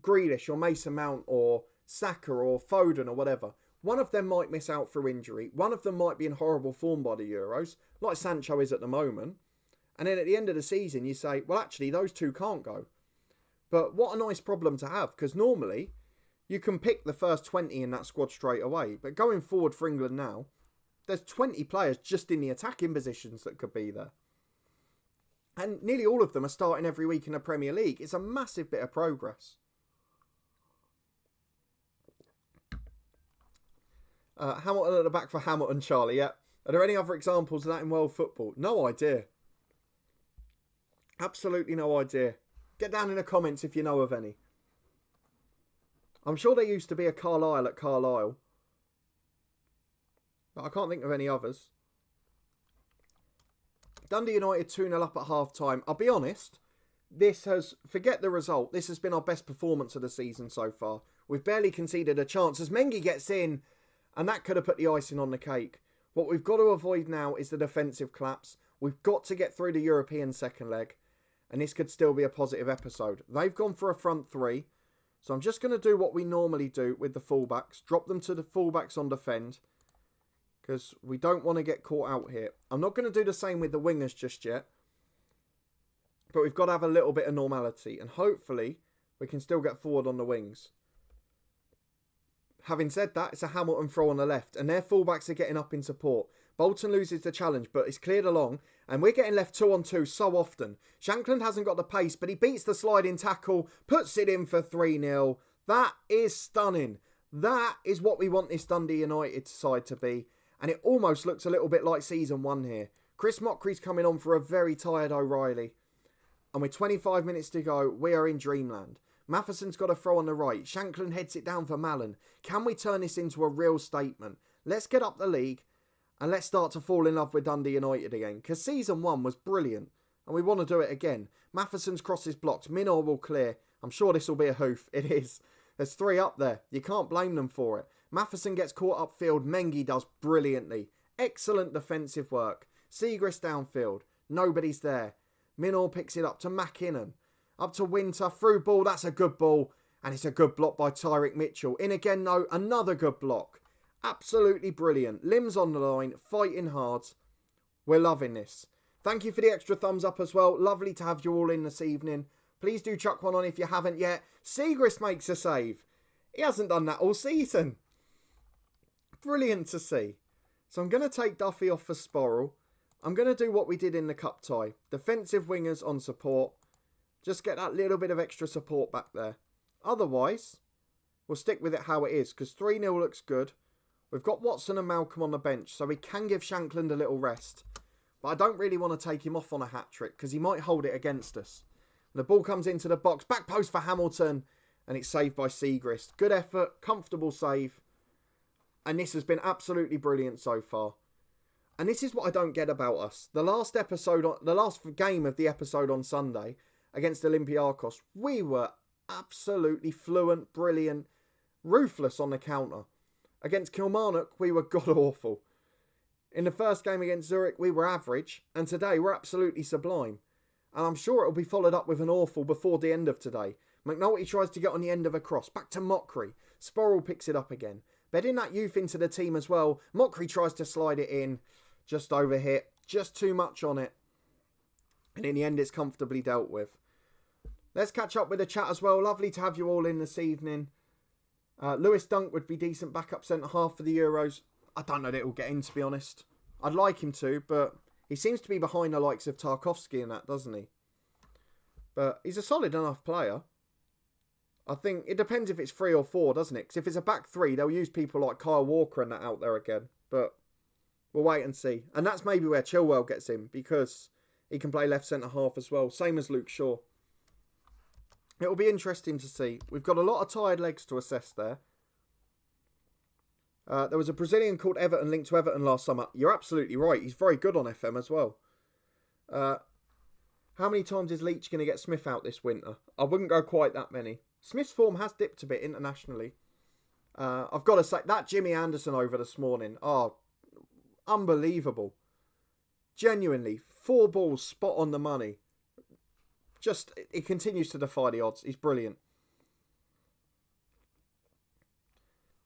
Grealish or Mason Mount or Saka or Foden or whatever? One of them might miss out through injury. One of them might be in horrible form by the Euros, like Sancho is at the moment. And then at the end of the season, you say, well, actually, those 2 can't go. But what a nice problem to have, because normally you can pick the first 20 in that squad straight away. But going forward for England now, there's 20 players just in the attacking positions that could be there. And nearly all of them are starting every week in the Premier League. It's a massive bit of progress. Hamilton at the back for Hamilton, Charlie, yeah. Are there any other examples of that in world football? No idea. Absolutely no idea. Get down in the comments if you know of any. I'm sure there used to be a Carlisle at Carlisle. But I can't think of any others. Dundee United 2-0 up at half-time. I'll be honest, forget the result, this has been our best performance of the season so far. We've barely conceded a chance as Mengi gets in, and that could have put the icing on the cake. What we've got to avoid now is the defensive collapse. We've got to get through the European second leg, and this could still be a positive episode. They've gone for a front 3, so I'm just going to do what we normally do with the fullbacks. Drop them to the fullbacks on defend, because we don't want to get caught out here. I'm not going to do the same with the wingers just yet. But we've got to have a little bit of normality. And hopefully, we can still get forward on the wings. Having said that, it's a Hamilton throw on the left. And their fullbacks are getting up in support. Bolton loses the challenge, but it's cleared along. And we're getting left 2-on-2 so often. Shankland hasn't got the pace, but he beats the sliding tackle. Puts it in for 3-0. That is stunning. That is what we want this Dundee United side to be. And it almost looks a little bit like season 1 here. Chris Mockery's coming on for a very tired O'Reilly. And with 25 minutes to go, we are in dreamland. Matheson's got a throw on the right. Shanklin heads it down for Mallon. Can we turn this into a real statement? Let's get up the league and let's start to fall in love with Dundee United again. Because season 1 was brilliant and we want to do it again. Matheson's cross is blocked. Minor will clear. I'm sure this will be a hoof. It is. There's 3 up there. You can't blame them for it. Matheson gets caught upfield. Mengi does brilliantly. Excellent defensive work. Siegrist downfield. Nobody's there. Minor picks it up to McKinnon. Up to Winter. Through ball. That's a good ball. And it's a good block by Tyrick Mitchell. In again though. Another good block. Absolutely brilliant. Limbs on the line. Fighting hard. We're loving this. Thank you for the extra thumbs up as well. Lovely to have you all in this evening. Please do chuck one on if you haven't yet. Siegrist makes a save. He hasn't done that all season. Brilliant to see. So I'm going to take Duffy off for Sporrell. I'm going to do what we did in the cup tie. Defensive wingers on support. Just get that little bit of extra support back there. Otherwise, we'll stick with it how it is, because 3-0 looks good. We've got Watson and Malcolm on the bench, so we can give Shankland a little rest. But I don't really want to take him off on a hat-trick, because he might hold it against us. And the ball comes into the box. Back post for Hamilton, and it's saved by Siegrist. Good effort, comfortable save. And this has been absolutely brilliant so far. And this is what I don't get about us. The last game of the episode on Sunday against Olympiacos, we were absolutely fluent, brilliant, ruthless on the counter. Against Kilmarnock, we were god-awful. In the first game against Zurich, we were average. And today, we're absolutely sublime. And I'm sure it'll be followed up with an awful before the end of today. McNulty tries to get on the end of a cross. Back to Mockery. Sporrell picks it up again. Bedding that youth into the team as well. Mockery tries to slide it in. Just overhit. Just too much on it. And in the end, it's comfortably dealt with. Let's catch up with the chat as well. Lovely to have you all in this evening. Lewis Dunk would be decent backup centre-half for the Euros. I don't know that he'll get in, to be honest. I'd like him to, but he seems to be behind the likes of Tarkowski and that, doesn't he? But he's a solid enough player. I think it depends if it's 3 or 4, doesn't it? Because if it's a back 3, they'll use people like Kyle Walker and that out there again. But we'll wait and see. And that's maybe where Chilwell gets in, because he can play left centre-half as well. Same as Luke Shaw. It'll be interesting to see. We've got a lot of tired legs to assess there. There was a Brazilian called Everton linked to Everton last summer. You're absolutely right. He's very good on FM as well. How many times is Leach going to get Smith out this winter? I wouldn't go quite that many. Smith's form has dipped a bit internationally. I've got to say, that Jimmy Anderson over this morning. Oh, unbelievable. Genuinely, 4 balls spot on the money. Just, it continues to defy the odds. He's brilliant.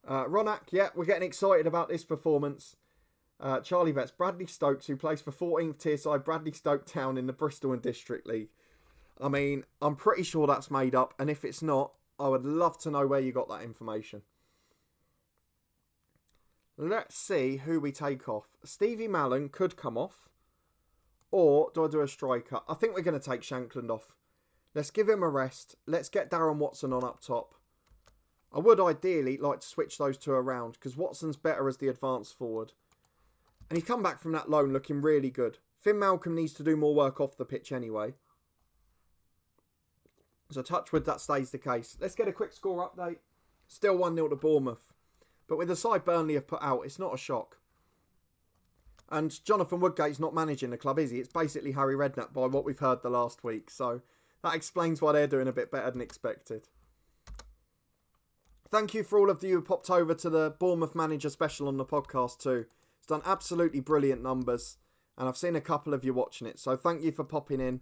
Ronak, yeah, we're getting excited about this performance. Charlie Betts, Bradley Stokes, who plays for 14th tier side Bradley Stoke Town in the Bristol and District League. I mean, I'm pretty sure that's made up. And if it's not, I would love to know where you got that information. Let's see who we take off. Stevie Mallon could come off. Or do I do a striker? I think we're going to take Shankland off. Let's give him a rest. Let's get Darren Watson on up top. I would ideally like to switch those two around, because Watson's better as the advanced forward. And he's come back from that loan looking really good. Finn Malcolm needs to do more work off the pitch anyway. So touch wood, that stays the case. Let's get a quick score update. Still 1-0 to Bournemouth. But with the side Burnley have put out, it's not a shock. And Jonathan Woodgate's not managing the club, is he? It's basically Harry Redknapp by what we've heard the last week. So that explains why they're doing a bit better than expected. Thank you for all of you who popped over to the Bournemouth Manager special on the podcast too. It's done absolutely brilliant numbers. And I've seen a couple of you watching it. So thank you for popping in.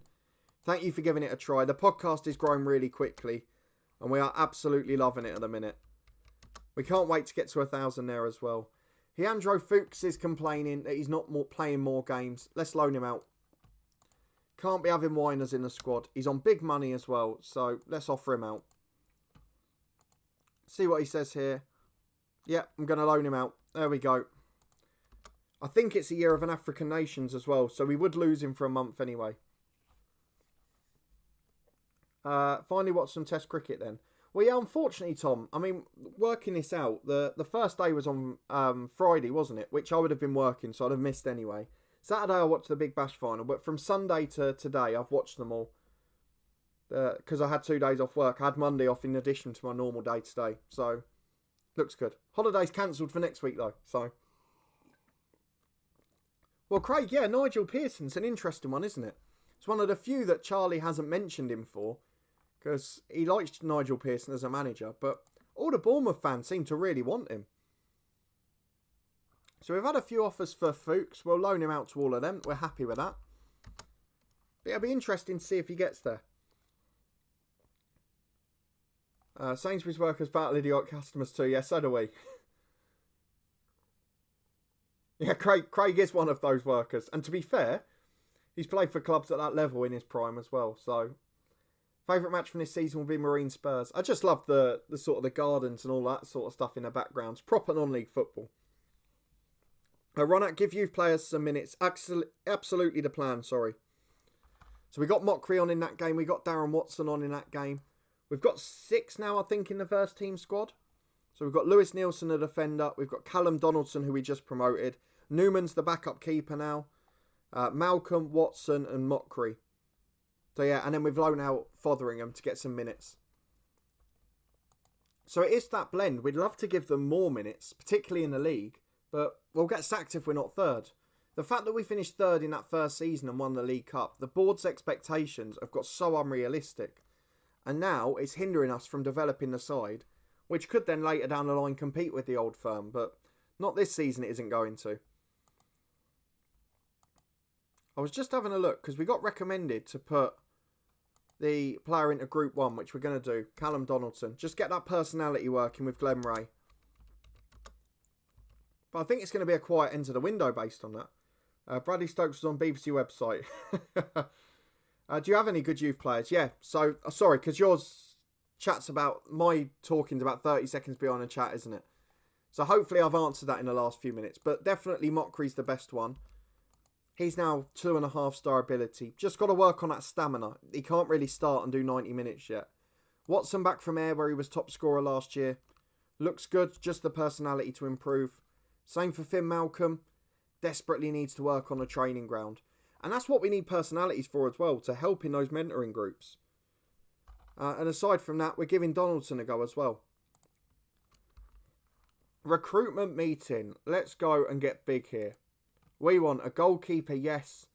Thank you for giving it a try. The podcast is growing really quickly. And we are absolutely loving it at the minute. We can't wait to get to 1,000 there as well. Leandro Fuchs is complaining that he's not playing more games. Let's loan him out. Can't be having whiners in the squad. He's on big money as well. So let's offer him out. See what he says here. Yeah, I'm going to loan him out. There we go. I think it's a year of an African Nations as well. So we would lose him for a month anyway. Finally watch some test cricket then. Well, yeah, unfortunately, Tom, I mean, working this out, the first day was on Friday, wasn't it? Which I would have been working, so I'd have missed anyway. Saturday, I watched the Big Bash final, but from Sunday to today, I've watched them all. Because I had 2 days off work. I had Monday off in addition to my normal day today. So, looks good. Holiday's cancelled for next week, though. So, well, Craig, yeah, Nigel Pearson's an interesting one, isn't it? It's one of the few that Charlie hasn't mentioned him for. Because he likes Nigel Pearson as a manager. But all the Bournemouth fans seem to really want him. So we've had a few offers for Fuchs. We'll loan him out to all of them. We're happy with that. But it'll be interesting to see if he gets there. Sainsbury's workers battle idiot customers too. Yeah, so do we. Yeah, Craig is one of those workers. And to be fair, he's played for clubs at that level in his prime as well. So, favourite match from this season will be Marine Spurs. I just love the sort of the gardens and all that sort of stuff in the background. It's proper non-league football. Run out, give youth players some minutes. Absolutely the plan, sorry. So we got Mockery on in that game. We got Darren Watson on in that game. We've got 6 now, I think, in the first team squad. So we've got Lewis Nielsen, the defender. We've got Callum Donaldson, who we just promoted. Newman's the backup keeper now. Malcolm, Watson and Mockery. So yeah, and then we've loaned out Fotheringham to get some minutes. So it is that blend. We'd love to give them more minutes, particularly in the league. But we'll get sacked if we're not third. The fact that we finished third in that first season and won the League Cup, the board's expectations have got so unrealistic. And now it's hindering us from developing the side, which could then later down the line compete with the old firm. But not this season it isn't going to. I was just having a look because we got recommended to put the player into Group 1, which we're going to do. Callum Donaldson. Just get that personality working with Glenn Ray. But I think it's going to be a quiet end to the window based on that. Bradley Stokes was on BBC website. Do you have any good youth players? Yeah. So, sorry, because yours chat's about, my talking's about 30 seconds behind the chat, isn't it? So hopefully I've answered that in the last few minutes. But definitely Mockery's the best one. He's now 2.5-star ability. Just got to work on that stamina. He can't really start and do 90 minutes yet. Watson back from air where he was top scorer last year. Looks good, just the personality to improve. Same for Finn Malcolm. Desperately needs to work on a training ground. And that's what we need personalities for as well, to help in those mentoring groups. And aside from that, we're giving Donaldson a go as well. Recruitment meeting. Let's go and get big here. We want a goalkeeper, yes.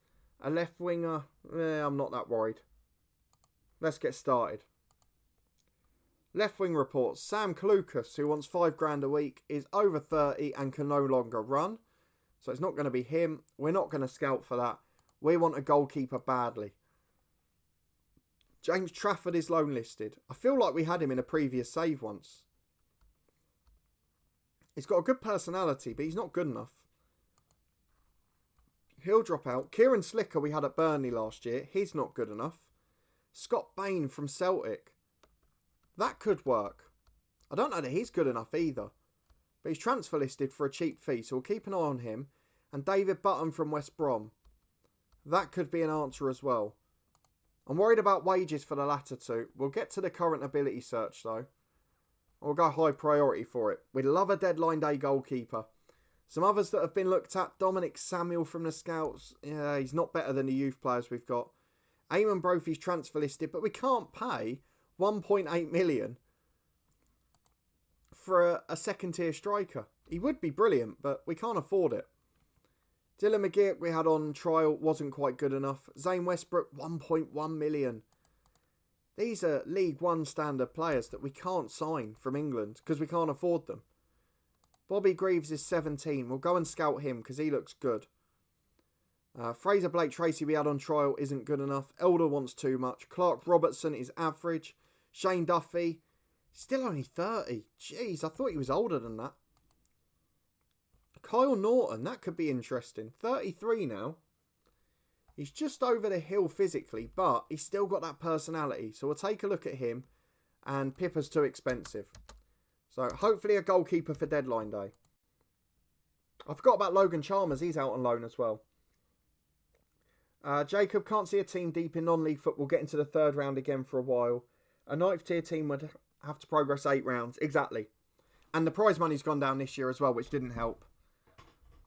A left winger, I'm not that worried. Let's get started. Left wing reports. Sam Kalukas, who wants $5,000 a week, is over 30 and can no longer run. So it's not going to be him. We're not going to scout for that. We want a goalkeeper badly. James Trafford is loan listed. I feel like we had him in a previous save once. He's got a good personality, but he's not good enough. He'll drop out. Kieran Slicker we had at Burnley last year. He's not good enough. Scott Bain from Celtic. That could work. I don't know that he's good enough either. But he's transfer listed for a cheap fee, so we'll keep an eye on him. And David Button from West Brom. That could be an answer as well. I'm worried about wages for the latter two. We'll get to the current ability search though. We'll go high priority for it. We'd love a deadline day goalkeeper. Some others that have been looked at. Dominic Samuel from the Scouts. Yeah, he's not better than the youth players we've got. Eamon Brophy's transfer listed, but we can't pay 1.8 million for a second tier striker. He would be brilliant, but we can't afford it. Dylan McGeoch we had on trial, wasn't quite good enough. Zane Westbrook, 1.1 million. These are League One standard players that we can't sign from England because we can't afford them. Bobby Greaves is 17. We'll go and scout him because he looks good. Fraser Blake Tracy we had on trial isn't good enough. Elder wants too much. Clark Robertson is average. Shane Duffy, still only 30. Jeez, I thought he was older than that. Kyle Norton, that could be interesting. 33 now. He's just over the hill physically, but he's still got that personality. So we'll take a look at him. And Pippa's too expensive. So hopefully a goalkeeper for deadline day. I forgot about Logan Chalmers. He's out on loan as well. Jacob, can't see a team deep in non-league football getting to the third round again for a while. A 9th tier team would have to progress 8 rounds. Exactly. And the prize money's gone down this year as well, which didn't help.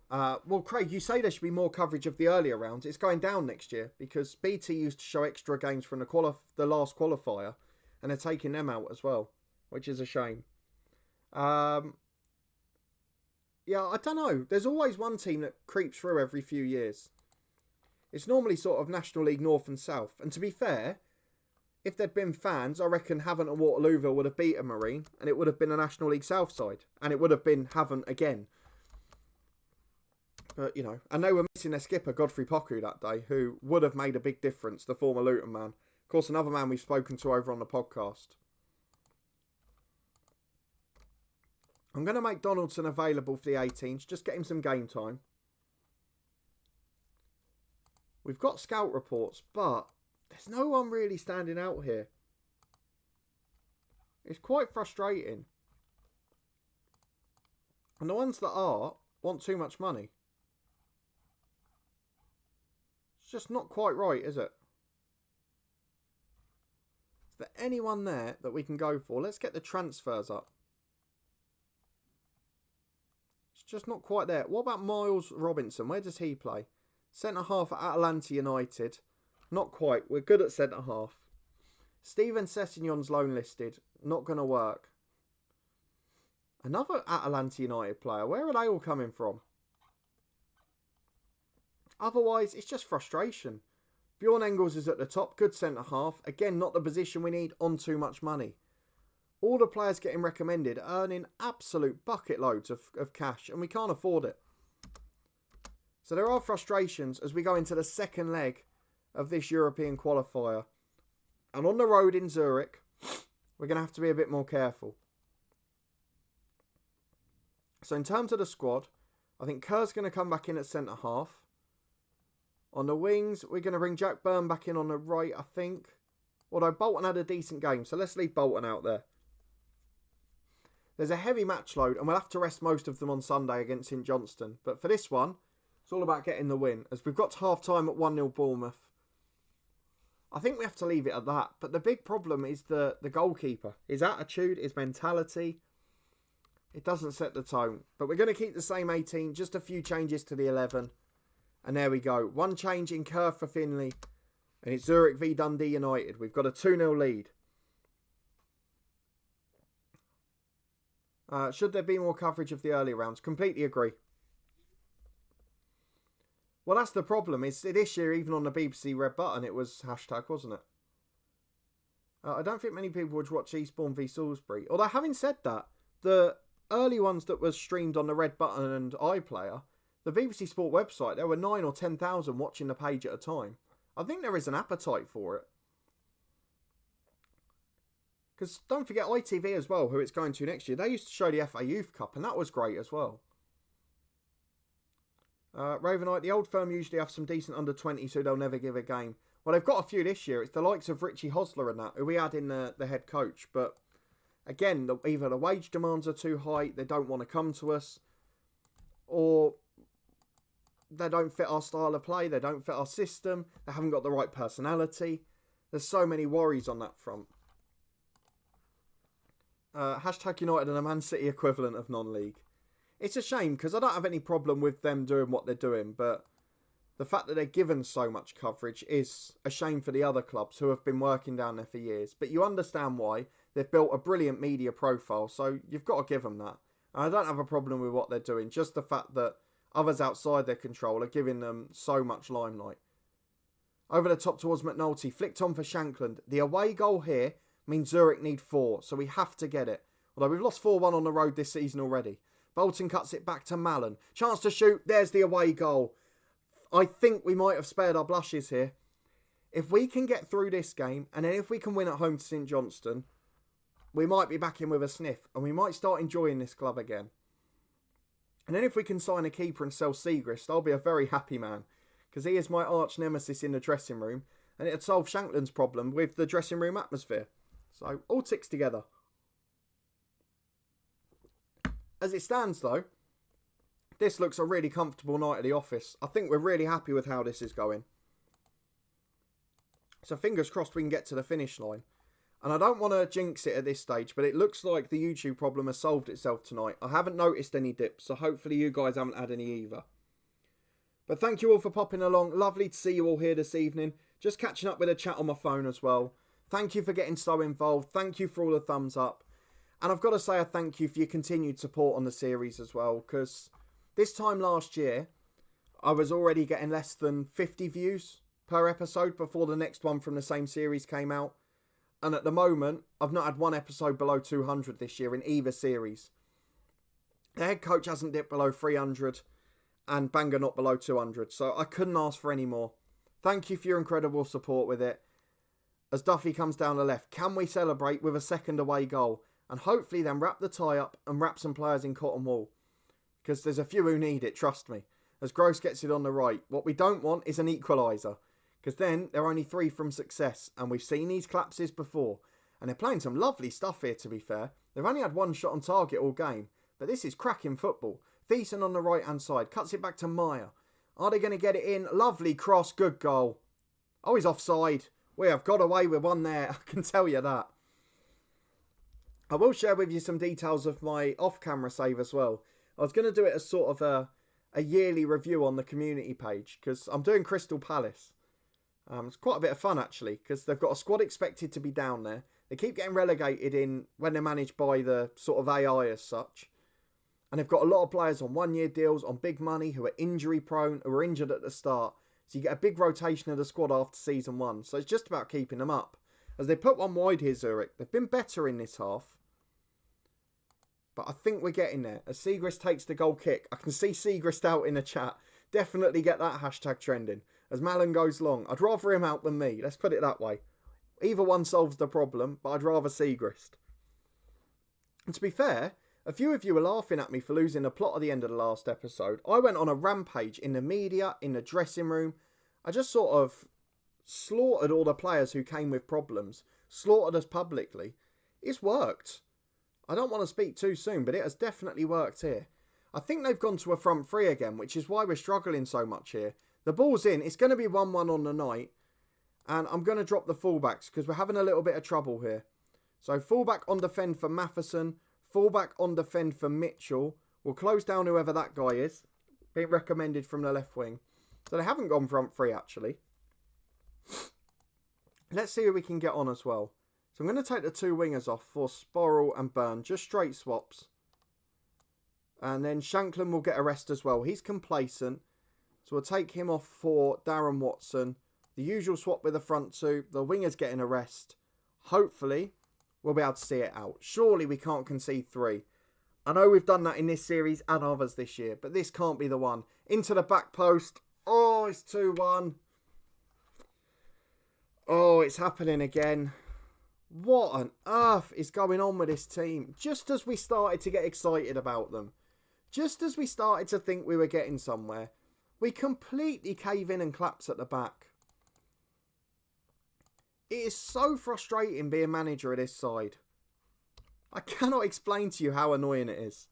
Well, Craig, you say there should be more coverage of the earlier rounds. It's going down next year because BT used to show extra games from the last qualifier and they're taking them out as well, which is a shame. Yeah, I don't know. There's always one team that creeps through every few years. It's normally sort of National League North and South. And to be fair, if there'd been fans, I reckon Havant and Waterlooville would have beaten Marine and it would have been a National League South side. And it would have been Havant again. But, you know, and they were missing their skipper, Godfrey Poku, that day, who would have made a big difference, the former Luton man. Of course, another man we've spoken to over on the podcast. I'm going to make Donaldson available for the 18s. Just get him some game time. We've got scout reports, but there's no one really standing out here. It's quite frustrating. And the ones that are want too much money. It's just not quite right, is it? Is there anyone there that we can go for? Let's get the transfers up. It's just not quite there. What about Miles Robinson? Where does he play? Centre half at Atalanta United. Not quite. We're good at centre half. Steven Sessegnon's loan listed. Not going to work. Another Atalanta United player. Where are they all coming from? Otherwise, it's just frustration. Bjorn Engels is at the top. Good centre half. Again, not the position we need on too much money. All the players getting recommended earning absolute bucket loads of cash, and we can't afford it. So there are frustrations as we go into the second leg of this European qualifier. And on the road in Zurich, we're going to have to be a bit more careful. So in terms of the squad, I think Kerr's going to come back in at centre half. On the wings, we're going to bring Jack Byrne back in on the right, I think. Although Bolton had a decent game, so let's leave Bolton out there. There's a heavy match load, and we'll have to rest most of them on Sunday against St Johnstone. But for this one, it's all about getting the win, as we've got to half-time at 1-0 Bournemouth. I think we have to leave it at that. But the big problem is the goalkeeper. His attitude, his mentality. It doesn't set the tone. But we're going to keep the same 18, just a few changes to the 11. And there we go. One change in Kerr for Finley. And it's Zurich v Dundee United. We've got a 2-0 lead. Should there be more coverage of the early rounds? Completely agree. Well, that's the problem. Is this year, even on the BBC Red Button, it was hashtag, wasn't it? I don't think many people would watch Eastbourne v Salisbury. Although, having said that, the early ones that was streamed on the Red Button and iPlayer, the BBC Sport website, there were 9 or 10,000 watching the page at a time. I think there is an appetite for it. Because don't forget ITV as well, who it's going to next year. They used to show the FA Youth Cup, and that was great as well. Ravenite, the old firm usually have some decent under-20s who they'll never give a game. Well, they've got a few this year. It's the likes of Richie Hosler and that, who we had in the head coach. But again, either the wage demands are too high, they don't want to come to us, or they don't fit our style of play, they don't fit our system, they haven't got the right personality. There's so many worries on that front. Hashtag United and a Man City equivalent of non-league. It's a shame because I don't have any problem with them doing what they're doing, but the fact that they're given so much coverage is a shame for the other clubs who have been working down there for years. But you understand why. They've built a brilliant media profile, so you've got to give them that. And I don't have a problem with what they're doing, just the fact that others outside their control are giving them so much limelight. Over the top towards McNulty, flicked on for Shankland. The away goal here means Zurich need 4, so we have to get it. Although we've lost 4-1 on the road this season already. Bolton cuts it back to Mallon. Chance to shoot. There's the away goal. I think we might have spared our blushes here. If we can get through this game, and then if we can win at home to St Johnstone, we might be back in with a sniff, and we might start enjoying this club again. And then if we can sign a keeper and sell Siegrist, I'll be a very happy man, because he is my arch nemesis in the dressing room, and it'd solve Shankland's problem with the dressing room atmosphere. So, all ticks together. As it stands though, this looks a really comfortable night at the office. I think we're really happy with how this is going. So fingers crossed we can get to the finish line. And I don't want to jinx it at this stage, but it looks like the YouTube problem has solved itself tonight. I haven't noticed any dips, so hopefully you guys haven't had any either. But thank you all for popping along. Lovely to see you all here this evening. Just catching up with a chat on my phone as well. Thank you for getting so involved. Thank you for all the thumbs up. And I've got to say a thank you for your continued support on the series as well, because this time last year, I was already getting less than 50 views per episode before the next one from the same series came out. And at the moment, I've not had one episode below 200 this year in either series. The head coach hasn't dipped below 300 and Bangor not below 200. So I couldn't ask for any more. Thank you for your incredible support with it. As Duffy comes down the left, can we celebrate with a second away goal? And hopefully then wrap the tie up and wrap some players in cotton wool. Because there's a few who need it, trust me. As Gross gets it on the right. What we don't want is an equaliser. Because then they're only 3 from success. And we've seen these collapses before. And they're playing some lovely stuff here, to be fair. They've only had 1 shot on target all game. But this is cracking football. Thiessen on the right hand side. Cuts it back to Meyer. Are they going to get it in? Lovely cross, good goal. Oh, he's offside. We have got away with one there, I can tell you that. I will share with you some details of my off-camera save as well. I was going to do it as sort of a yearly review on the community page, because I'm doing Crystal Palace. It's quite a bit of fun, actually, because they've got a squad expected to be down there. They keep getting relegated in when they're managed by the sort of AI as such. And they've got a lot of players on one-year deals, on big money, who are injury-prone, who were injured at the start. So you get a big rotation of the squad after season 1. So it's just about keeping them up. As they put one wide here, Zurich. They've been better in this half. But I think we're getting there. As Siegrist takes the goal kick. I can see Siegrist out in the chat. Definitely get that hashtag trending. As Malin goes long. I'd rather him out than me. Let's put it that way. Either one solves the problem, but I'd rather Siegrist. And to be fair, a few of you were laughing at me for losing the plot at the end of the last episode. I went on a rampage in the media, in the dressing room. I just sort of slaughtered all the players who came with problems. Slaughtered us publicly. It's worked. I don't want to speak too soon, but it has definitely worked here. I think they've gone to a front three again, which is why we're struggling so much here. The ball's in. It's going to be 1-1 on the night. And I'm going to drop the fullbacks because we're having a little bit of trouble here. So fullback on defend for Matheson. Fullback on defend for Mitchell. We'll close down whoever that guy is. Being recommended from the left wing. So they haven't gone front three, actually. Let's see who we can get on as well. So I'm going to take the two wingers off for Sporrell and Byrne. Just straight swaps. And then Shanklin will get a rest as well. He's complacent. So we'll take him off for Darren Watson. The usual swap with the front two. The wingers getting a rest. Hopefully, we'll be able to see it out. Surely we can't concede 3. I know we've done that in this series and others this year. But this can't be the one. Into the back post. Oh, it's 2-1. Oh, it's happening again. What on earth is going on with this team? Just as we started to get excited about them. Just as we started to think we were getting somewhere. We completely cave in and collapse at the back. It is so frustrating being manager of this side. I cannot explain to you how annoying it is.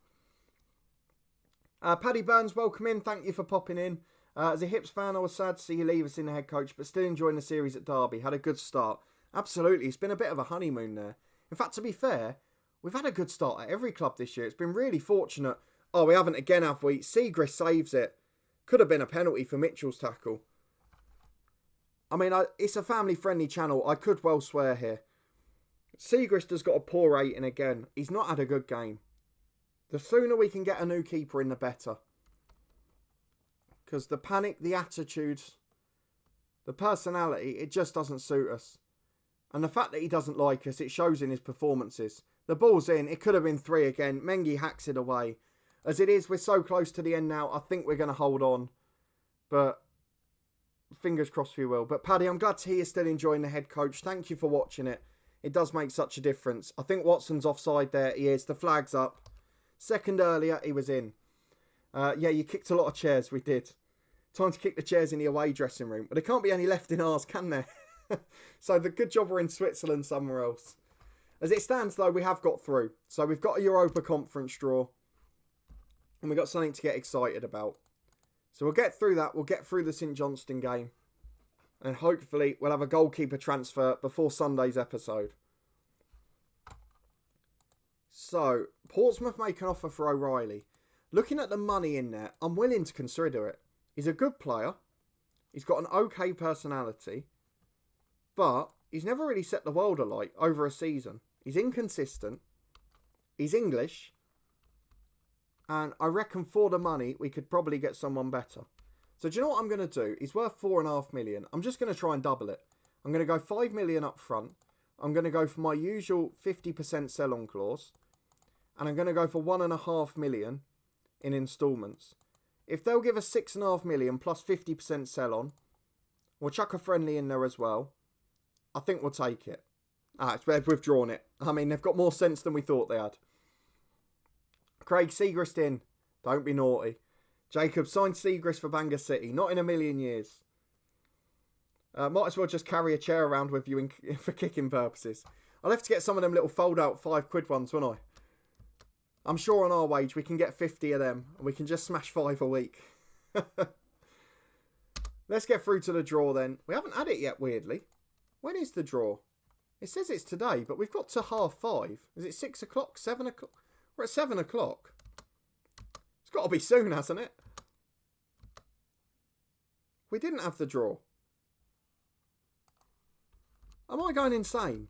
Paddy Burns, welcome in. Thank you for popping in. As a Hips fan, I was sad to see you leave us in the head coach, but still enjoying the series at Derby. Had a good start. Absolutely. It's been a bit of a honeymoon there. In fact, to be fair, we've had a good start at every club this year. It's been really fortunate. Oh, we haven't again, have we? Siegrist saves it. Could have been a penalty for Mitchell's tackle. I mean, it's a family-friendly channel. I could well swear here. Siegrist has got a poor rating again. He's not had a good game. The sooner we can get a new keeper in, the better. Because the panic, the attitudes, the personality, it just doesn't suit us. And the fact that he doesn't like us, it shows in his performances. The ball's in. It could have been 3 again. Mengi hacks it away. As it is, we're so close to the end now. I think we're going to hold on. But fingers crossed we will. But Paddy, I'm glad to hear you're still enjoying the head coach. Thank you for watching it. It does make such a difference. I think Watson's offside there. He is. The flag's up. Second earlier, he was in. Yeah, you kicked a lot of chairs. We did. Time to kick the chairs in the away dressing room. But there can't be any left in ours, can there? So the good job we're in Switzerland somewhere else. As it stands, though, we have got through. So we've got a Europa Conference draw. And we've got something to get excited about. So we'll get through that. We'll get through the St Johnstone game. And hopefully we'll have a goalkeeper transfer before Sunday's episode. So, Portsmouth make an offer for O'Reilly. Looking at the money in there, I'm willing to consider it. He's a good player. He's got an okay personality. But he's never really set the world alight over a season. He's inconsistent. He's English. And I reckon for the money, we could probably get someone better. So do you know what I'm going to do? He's worth 4.5 million. I'm just going to try and double it. I'm going to go 5 million up front. I'm going to go for my usual 50% sell-on clause. And I'm going to go for 1.5 million in instalments. If they'll give us 6.5 million plus 50% sell-on, we'll chuck a friendly in there as well. I think we'll take it. They've withdrawn it. I mean, they've got more sense than we thought they had. Craig, Siegrist in. Don't be naughty. Jacob, signed Siegrist for Bangor City. Not in a million years. Might as well just carry a chair around with you for kicking purposes. I'll have to get some of them little fold-out £5 ones, won't I? I'm sure on our wage we can get 50 of them. And we can just smash 5 a week. Let's get through to the draw then. We haven't had it yet, weirdly. When is the draw? It says it's today, but we've got to 5:30. Is it 6 o'clock? 7 o'clock? We're at 7 o'clock. It's got to be soon, hasn't it? We didn't have the draw. Am I going insane?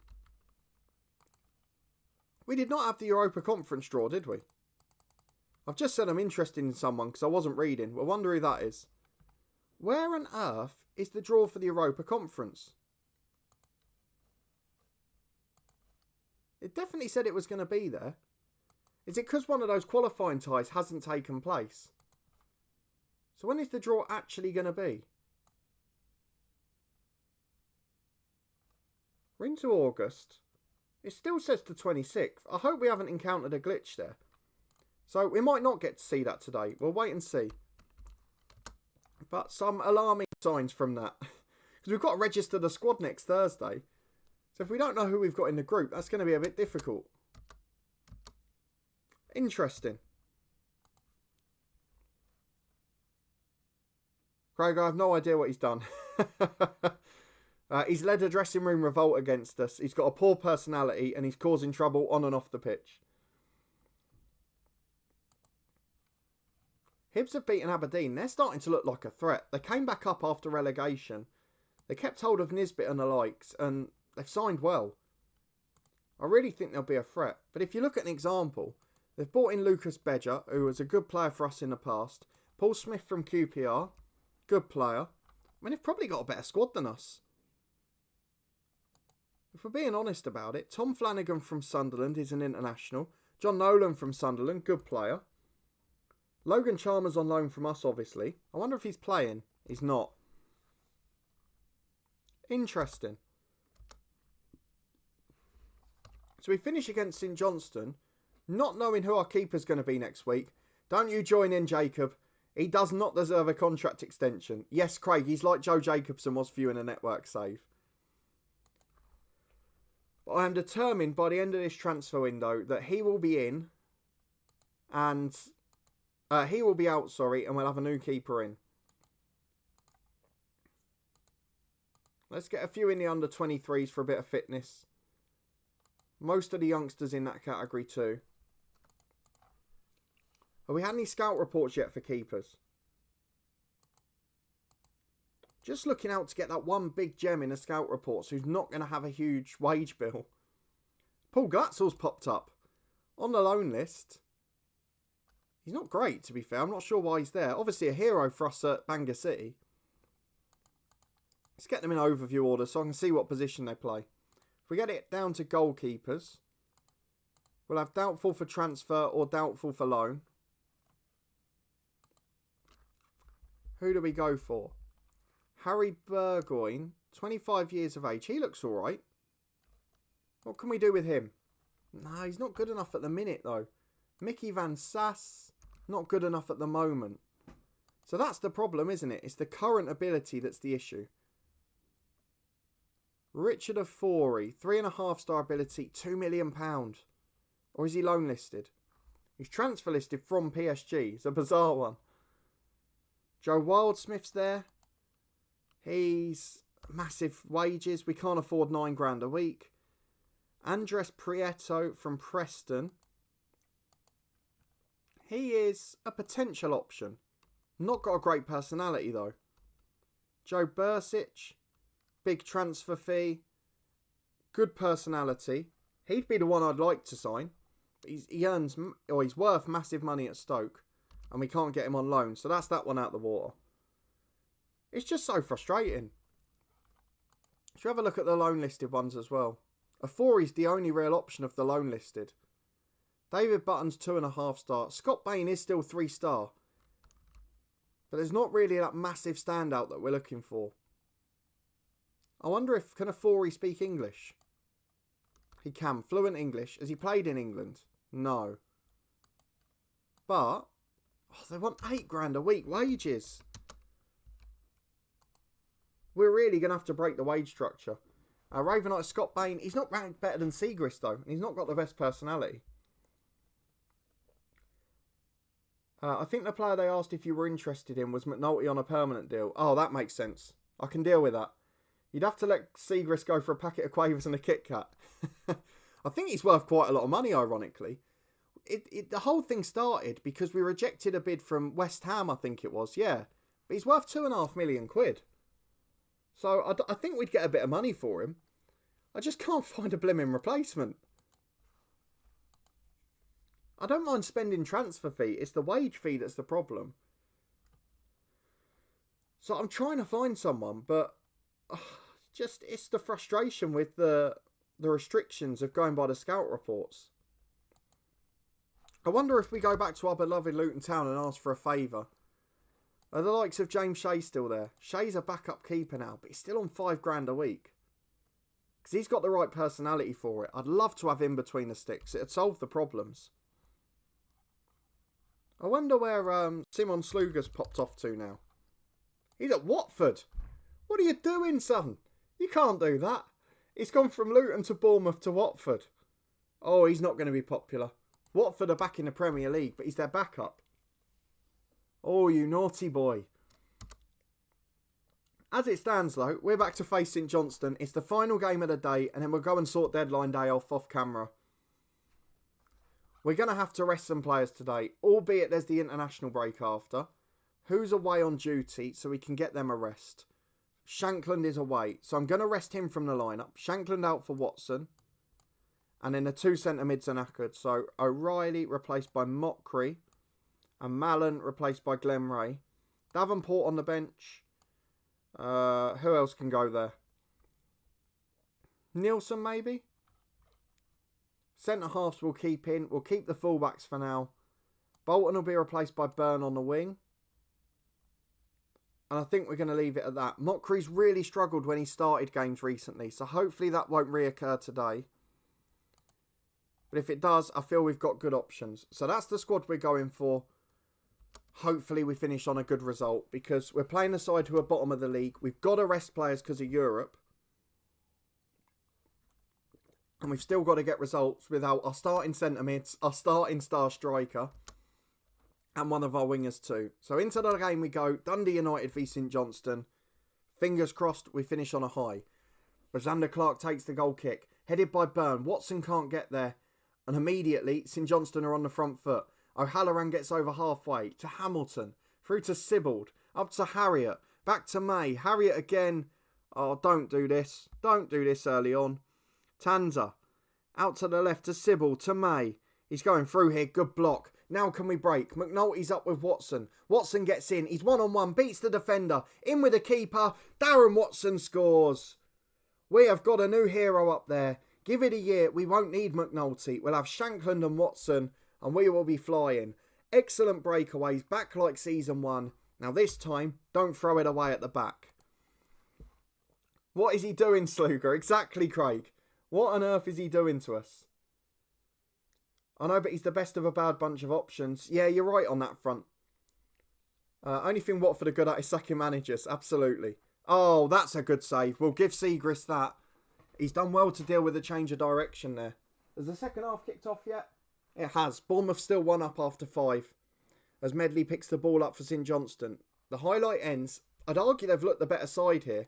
We did not have the Europa Conference draw, did we? I've just said I'm interested in someone because I wasn't reading. I wonder who that is. Where on earth is the draw for the Europa Conference? It definitely said it was going to be there. Is it because one of those qualifying ties hasn't taken place? So when is the draw actually going to be? We're into August. It still says the 26th. I hope we haven't encountered a glitch there. So we might not get to see that today. We'll wait and see. But some alarming signs from that. Because we've got to register the squad next Thursday. So if we don't know who we've got in the group, that's going to be a bit difficult. Interesting. Craig, I have no idea what he's done. He's led a dressing room revolt against us. He's got a poor personality and he's causing trouble on and off the pitch. Hibs have beaten Aberdeen. They're starting to look like a threat. They came back up after relegation. They kept hold of Nisbet and the likes and they've signed well. I really think they'll be a threat. But if you look at an example, they've brought in Lucas Beja, who was a good player for us in the past. Paul Smith from QPR, good player. I mean, they've probably got a better squad than us. If we're being honest about it, Tom Flanagan from Sunderland is an international. John Nolan from Sunderland, good player. Logan Chalmers on loan from us, obviously. I wonder if he's playing. He's not. Interesting. So we finish against St Johnstone, not knowing who our keeper's going to be next week. Don't you join in, Jacob. He does not deserve a contract extension. Yes, Craig, he's like Joe Jacobson was for you in a network save. But I am determined by the end of this transfer window that he will be in and he will be out, and we'll have a new keeper in. Let's get a few in the under-23s for a bit of fitness. Most of the youngsters in that category too. Have we had any scout reports yet for keepers? Just looking out to get that one big gem in the scout reports who's not going to have a huge wage bill. Paul Glatzel's popped up on the loan list. He's not great, to be fair. I'm not sure why he's there. Obviously a hero for us at Bangor City. Let's get them in overview order so I can see what position they play. If we get it down to goalkeepers, we'll have doubtful for transfer or doubtful for loan. Who do we go for? Harry Burgoyne, 25 years of age. He looks alright. What can we do with him? No, he's not good enough at the minute though. Mickey Van Sass, not good enough at the moment. So that's the problem, isn't it? It's the current ability that's the issue. Richard Ofori, 3.5 star ability, £2 million. Or is he loan listed? He's transfer listed from PSG. It's a bizarre one. Joe Wildsmith's there. He's massive wages. We can't afford £9,000 a week. Andres Prieto from Preston. He is a potential option. Not got a great personality though. Joe Bursic. Big transfer fee. Good personality. He'd be the one I'd like to sign. He's worth massive money at Stoke. And we can't get him on loan. So that's that one out the water. It's just so frustrating. Should we have a look at the loan listed ones as well? Ofori's the only real option of the loan listed. David Button's 2.5 star. Scott Bain is still 3 star. But there's not really that massive standout that we're looking for. I wonder if can Ofori speak English? He can. Fluent English. Has he played in England? No. But they want £8,000 a week wages. We're really going to have to break the wage structure. Ravenite Scott Bain, he's not ranked better than Siegrist though. He's not got the best personality. I think the player they asked if you were interested in was McNulty on a permanent deal. Oh, that makes sense. I can deal with that. You'd have to let Siegrist go for a packet of Quavers and a Kit Kat. I think he's worth quite a lot of money, ironically. The whole thing started because we rejected a bid from West Ham, I think it was, yeah. But he's worth £2.5 million. So I think we'd get a bit of money for him. I just can't find a blimmin' replacement. I don't mind spending transfer fee. It's the wage fee that's the problem. So I'm trying to find someone, but it's the frustration with the restrictions of going by the scout reports. I wonder if we go back to our beloved Luton Town and ask for a favour. Are the likes of James Shea still there? Shea's a backup keeper now, but he's still on £5 a week. Because he's got the right personality for it. I'd love to have him between the sticks. It'd solve the problems. I wonder where Simon Sluga's popped off to now. He's at Watford. What are you doing, son? You can't do that. He's gone from Luton to Bournemouth to Watford. Oh, he's not going to be popular. Watford are back in the Premier League, but he's their backup. Oh, you naughty boy. As it stands, though, we're back to face St Johnstone. It's the final game of the day, and then we'll go and sort deadline day off camera. We're going to have to rest some players today, albeit there's the international break after. Who's away on duty so we can get them a rest? Shankland is away, so I'm going to rest him from the lineup. Shankland out for Watson. And then the two centre mids are knackered. So O'Reilly replaced by Mockery. And Mallon replaced by Glenn Ray. Davenport on the bench. Who else can go there? Nielsen maybe? Centre halves we'll keep in. We'll keep the fullbacks for now. Bolton will be replaced by Byrne on the wing. And I think we're going to leave it at that. Mockery's really struggled when he started games recently. So hopefully that won't reoccur today. But if it does, I feel we've got good options. So that's the squad we're going for. Hopefully we finish on a good result. Because we're playing a side who are bottom of the league. We've got to rest players because of Europe. And we've still got to get results without our starting centre mids, our starting star striker, and one of our wingers too. So into the game we go. Dundee United v St Johnstone. Fingers crossed we finish on a high. Rosander Clark takes the goal kick. Headed by Byrne. Watson can't get there. And immediately St Johnstone are on the front foot. O'Halloran gets over halfway. To Hamilton. Through to Sibbald. Up to Harriott. Back to May. Harriott again. Oh, don't do this. Don't do this early on. Tanza. Out to the left to Sibbald. To May. He's going through here. Good block. Now can we break? McNulty's up with Watson. Watson gets in. He's one-on-one. Beats the defender. In with the keeper. Darren Watson scores. We have got a new hero up there. Give it a year. We won't need McNulty. We'll have Shankland and Watson. And we will be flying. Excellent breakaways. Back like season 1. Now this time, don't throw it away at the back. What is he doing, Sluga? Exactly, Craig. What on earth is he doing to us? I know, but he's the best of a bad bunch of options. Yeah, you're right on that front. Only thing Watford are good at is sacking managers. Absolutely. Oh, that's a good save. We'll give Siegrist that. He's done well to deal with the change of direction there. Has the second half kicked off yet? It has. Bournemouth still 1 up after 5. As Medley picks the ball up for St Johnstone. The highlight ends. I'd argue they've looked the better side here.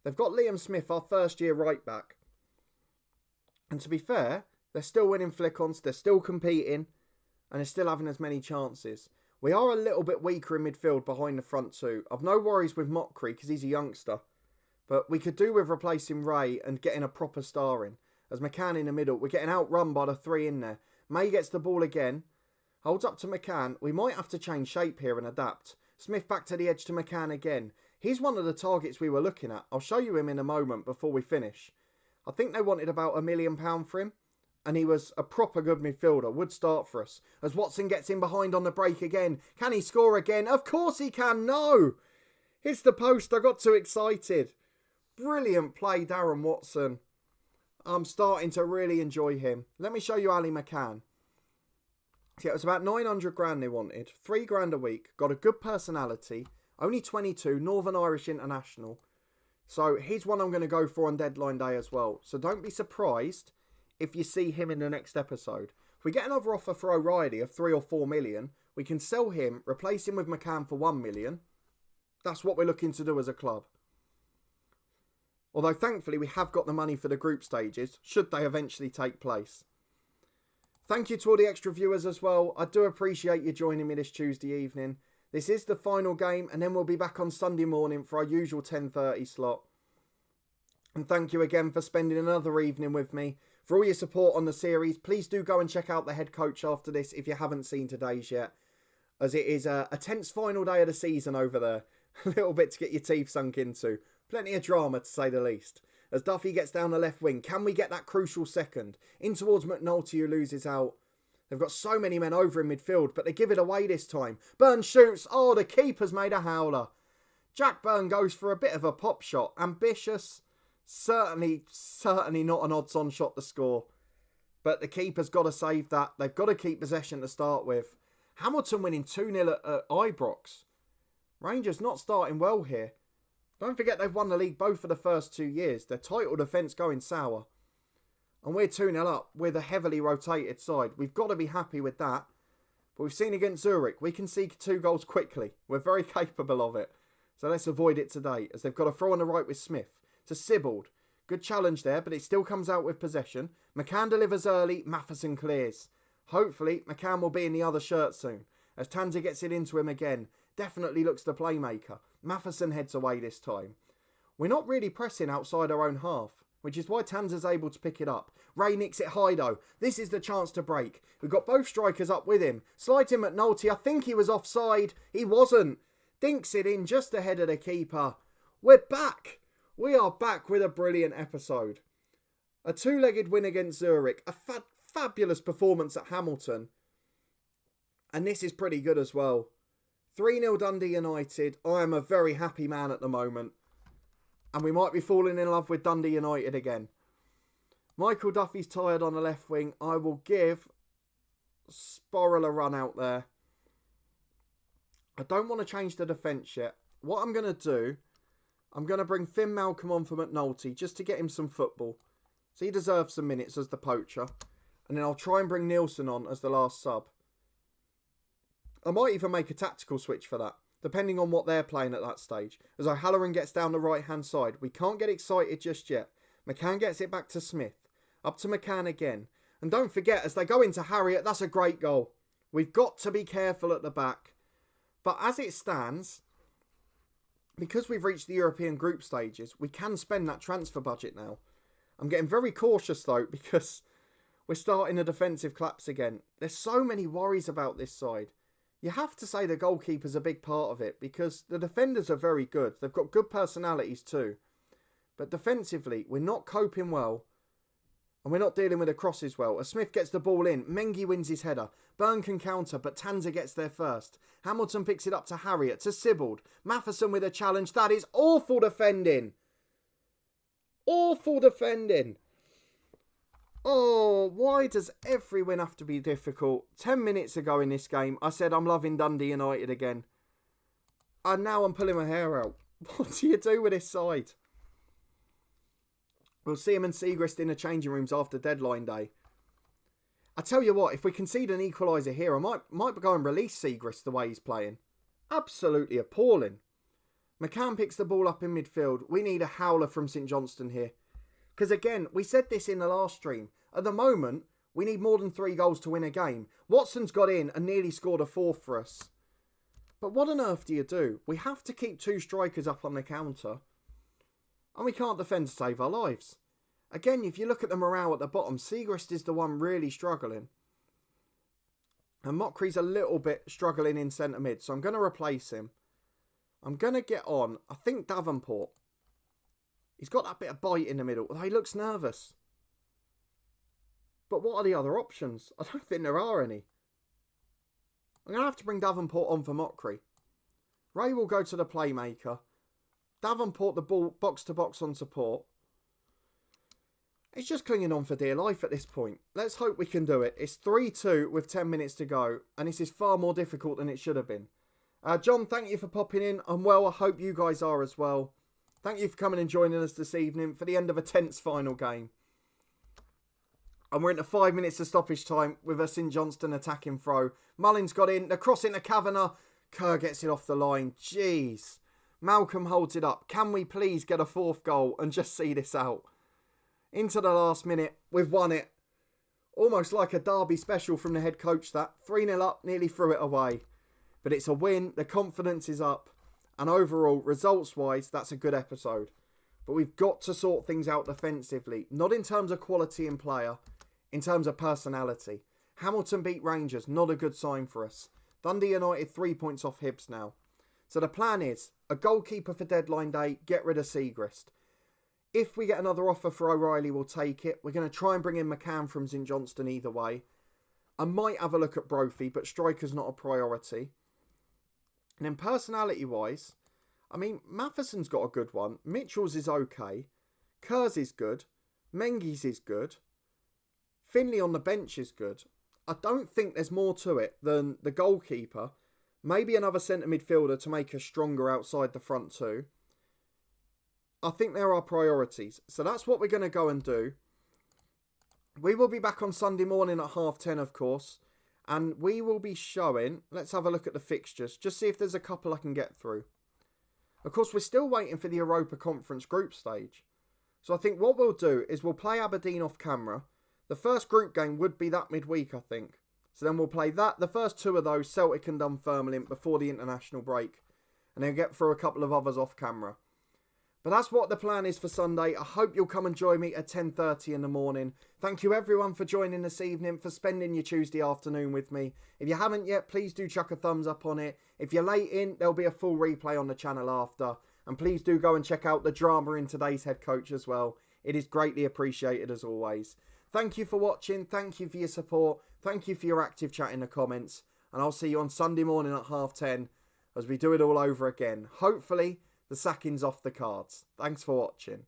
They've got Liam Smith, our first year right back. And to be fair, they're still winning flick-ons, they're still competing, and they're still having as many chances. We are a little bit weaker in midfield behind the front two. I've no worries with Mockery because he's a youngster. But we could do with replacing Ray and getting a proper star in. As McCann in the middle, we're getting outrun by the 3 in there. May gets the ball again. Holds up to McCann. We might have to change shape here and adapt. Smith back to the edge to McCann again. He's one of the targets we were looking at. I'll show you him in a moment before we finish. I think they wanted about £1 million for him. And he was a proper good midfielder. Would start for us. As Watson gets in behind on the break again. Can he score again? Of course he can. No! Hits the post. I got too excited. Brilliant play, Darren Watson. I'm starting to really enjoy him. Let me show you Ali McCann. See, it was about 900 grand they wanted. 3 grand a week. Got a good personality. Only 22. Northern Irish international. So he's one I'm going to go for on deadline day as well. So don't be surprised if you see him in the next episode. If we get another offer for O'Reilly of 3 or 4 million, we can sell him, replace him with McCann for 1 million. That's what we're looking to do as a club. Although thankfully we have got the money for the group stages, should they eventually take place. Thank you to all the extra viewers as well. I do appreciate you joining me this Tuesday evening. This is the final game, and then we'll be back on Sunday morning for our usual 10:30 slot. And thank you again for spending another evening with me. For all your support on the series, please do go and check out the head coach after this if you haven't seen today's yet, as it is a tense final day of the season over there. A little bit to get your teeth sunk into. Plenty of drama, to say the least. As Duffy gets down the left wing, can we get that crucial second? In towards McNulty, who loses out. They've got so many men over in midfield, but they give it away this time. Byrne shoots. Oh, the keeper's made a howler. Jack Byrne goes for a bit of a pop shot. Ambitious. Certainly not an odds-on shot to score. But the keeper's got to save that. They've got to keep possession to start with. Hamilton winning 2-0 at Ibrox. Rangers not starting well here. Don't forget they've won the league both for the first 2 years. Their title defence going sour. And we're 2-0 up with a heavily rotated side. We've got to be happy with that. But we've seen against Zurich, we can see 2 goals quickly. We're very capable of it. So let's avoid it today, as they've got a throw on the right with Smith. To Sibbald. Good challenge there, but it still comes out with possession. McCann delivers early, Matheson clears. Hopefully, McCann will be in the other shirt soon. As Tanzer gets it into him again. Definitely looks the playmaker. Matheson heads away this time. We're not really pressing outside our own half, which is why Tanzer's able to pick it up. Ray nicks it high though. This is the chance to break. We've got both strikers up with him. Slides him at McNulty. I think he was offside. He wasn't. Dinks it in just ahead of the keeper. We're back. We are back with a brilliant episode. A 2-legged win against Zurich. A fabulous performance at Hamilton. And this is pretty good as well. 3-0 Dundee United. I am a very happy man at the moment. And we might be falling in love with Dundee United again. Michael Duffy's tired on the left wing. I will give Sporrell a run out there. I don't want to change the defence yet. What I'm going to do, I'm going to bring Finn Malcolm on for McNulty just to get him some football. So he deserves some minutes as the poacher. And then I'll try and bring Nielsen on as the last sub. I might even make a tactical switch for that, depending on what they're playing at that stage. As O'Halloran gets down the right-hand side. We can't get excited just yet. McCann gets it back to Smith. Up to McCann again. And don't forget, as they go into Harriet, that's a great goal. We've got to be careful at the back. But as it stands, because we've reached the European group stages, we can spend that transfer budget now. I'm getting very cautious though, because we're starting a defensive collapse again. There's so many worries about this side. You have to say the goalkeeper's a big part of it, because the defenders are very good. They've got good personalities too. But defensively, we're not coping well. And we're not dealing with the crosses well. As Smith gets the ball in, Mengi wins his header. Byrne can counter, but Tanzer gets there first. Hamilton picks it up to Harriet, to Sibbald. Matheson with a challenge. That is awful defending. Awful defending. Oh, why does every win have to be difficult? 10 minutes ago in this game, I said I'm loving Dundee United again. And now I'm pulling my hair out. What do you do with this side? We'll see him and Siegrist in the changing rooms after deadline day. I tell you what, if we concede an equaliser here, I might go and release Siegrist the way he's playing. Absolutely appalling. McCann picks the ball up in midfield. We need a howler from St Johnstone here. Because again, we said this in the last stream. At the moment, we need more than 3 goals to win a game. Watson's got in and nearly scored a 4th for us. But what on earth do you do? We have to keep 2 strikers up on the counter. And we can't defend to save our lives. Again, if you look at the morale at the bottom, Siegrist is the one really struggling. And Mokri's a little bit struggling in centre mid. So I'm going to replace him. I'm going to get on, I think, Davenport. He's got that bit of bite in the middle. He looks nervous. But what are the other options? I don't think there are any. I'm going to have to bring Davenport on for Mokri. Ray will go to the playmaker. Davenport the ball box to box on support. He's just clinging on for dear life at this point. Let's hope we can do it. It's 3-2 with 10 minutes to go. And this is far more difficult than it should have been. John, thank you for popping in. I'm well. I hope you guys are as well. Thank you for coming and joining us this evening for the end of a tense final game. And we're into 5 minutes of stoppage time with a St Johnstone attacking throw. Mullins got in, the cross into Kavanagh. Kerr gets it off the line. Jeez. Malcolm holds it up. Can we please get a fourth goal and just see this out? Into the last minute, we've won it. Almost like a derby special from the head coach that. 3-0 up, nearly threw it away. But it's a win, the confidence is up. And overall, results-wise, that's a good episode. But we've got to sort things out defensively. Not in terms of quality in player, in terms of personality. Hamilton beat Rangers, not a good sign for us. Dundee United 3 points off Hibs now. So the plan is, a goalkeeper for deadline day, get rid of Siegrist. If we get another offer for O'Reilly, we'll take it. We're going to try and bring in McCann from St Johnstone either way. I might have a look at Brophy, but striker's not a priority. And then personality-wise, I mean, Matheson's got a good one. Mitchell's is okay. Kerr's is good. Mengi's is good. Finley on the bench is good. I don't think there's more to it than the goalkeeper. Maybe another centre midfielder to make us stronger outside the front two. I think there are priorities. So that's what we're going to go and do. We will be back on Sunday morning at 10:30, of course. And we will be showing... Let's have a look at the fixtures. Just see if there's a couple I can get through. Of course, we're still waiting for the Europa Conference group stage. So I think what we'll do is we'll play Aberdeen off camera. The first group game would be that midweek, I think. So then we'll play that. The first two of those, Celtic and Dunfermline, before the international break. And then get through a couple of others off camera. But that's what the plan is for Sunday. I hope you'll come and join me at 10:30 in the morning. Thank you everyone for joining this evening, for spending your Tuesday afternoon with me. If you haven't yet, please do chuck a thumbs up on it. If you're late in, there'll be a full replay on the channel after. And please do go and check out the drama in today's head coach as well. It is greatly appreciated as always. Thank you for watching. Thank you for your support. Thank you for your active chat in the comments. And I'll see you on Sunday morning at 10:30 as we do it all over again. Hopefully, the sacking's off the cards. Thanks for watching.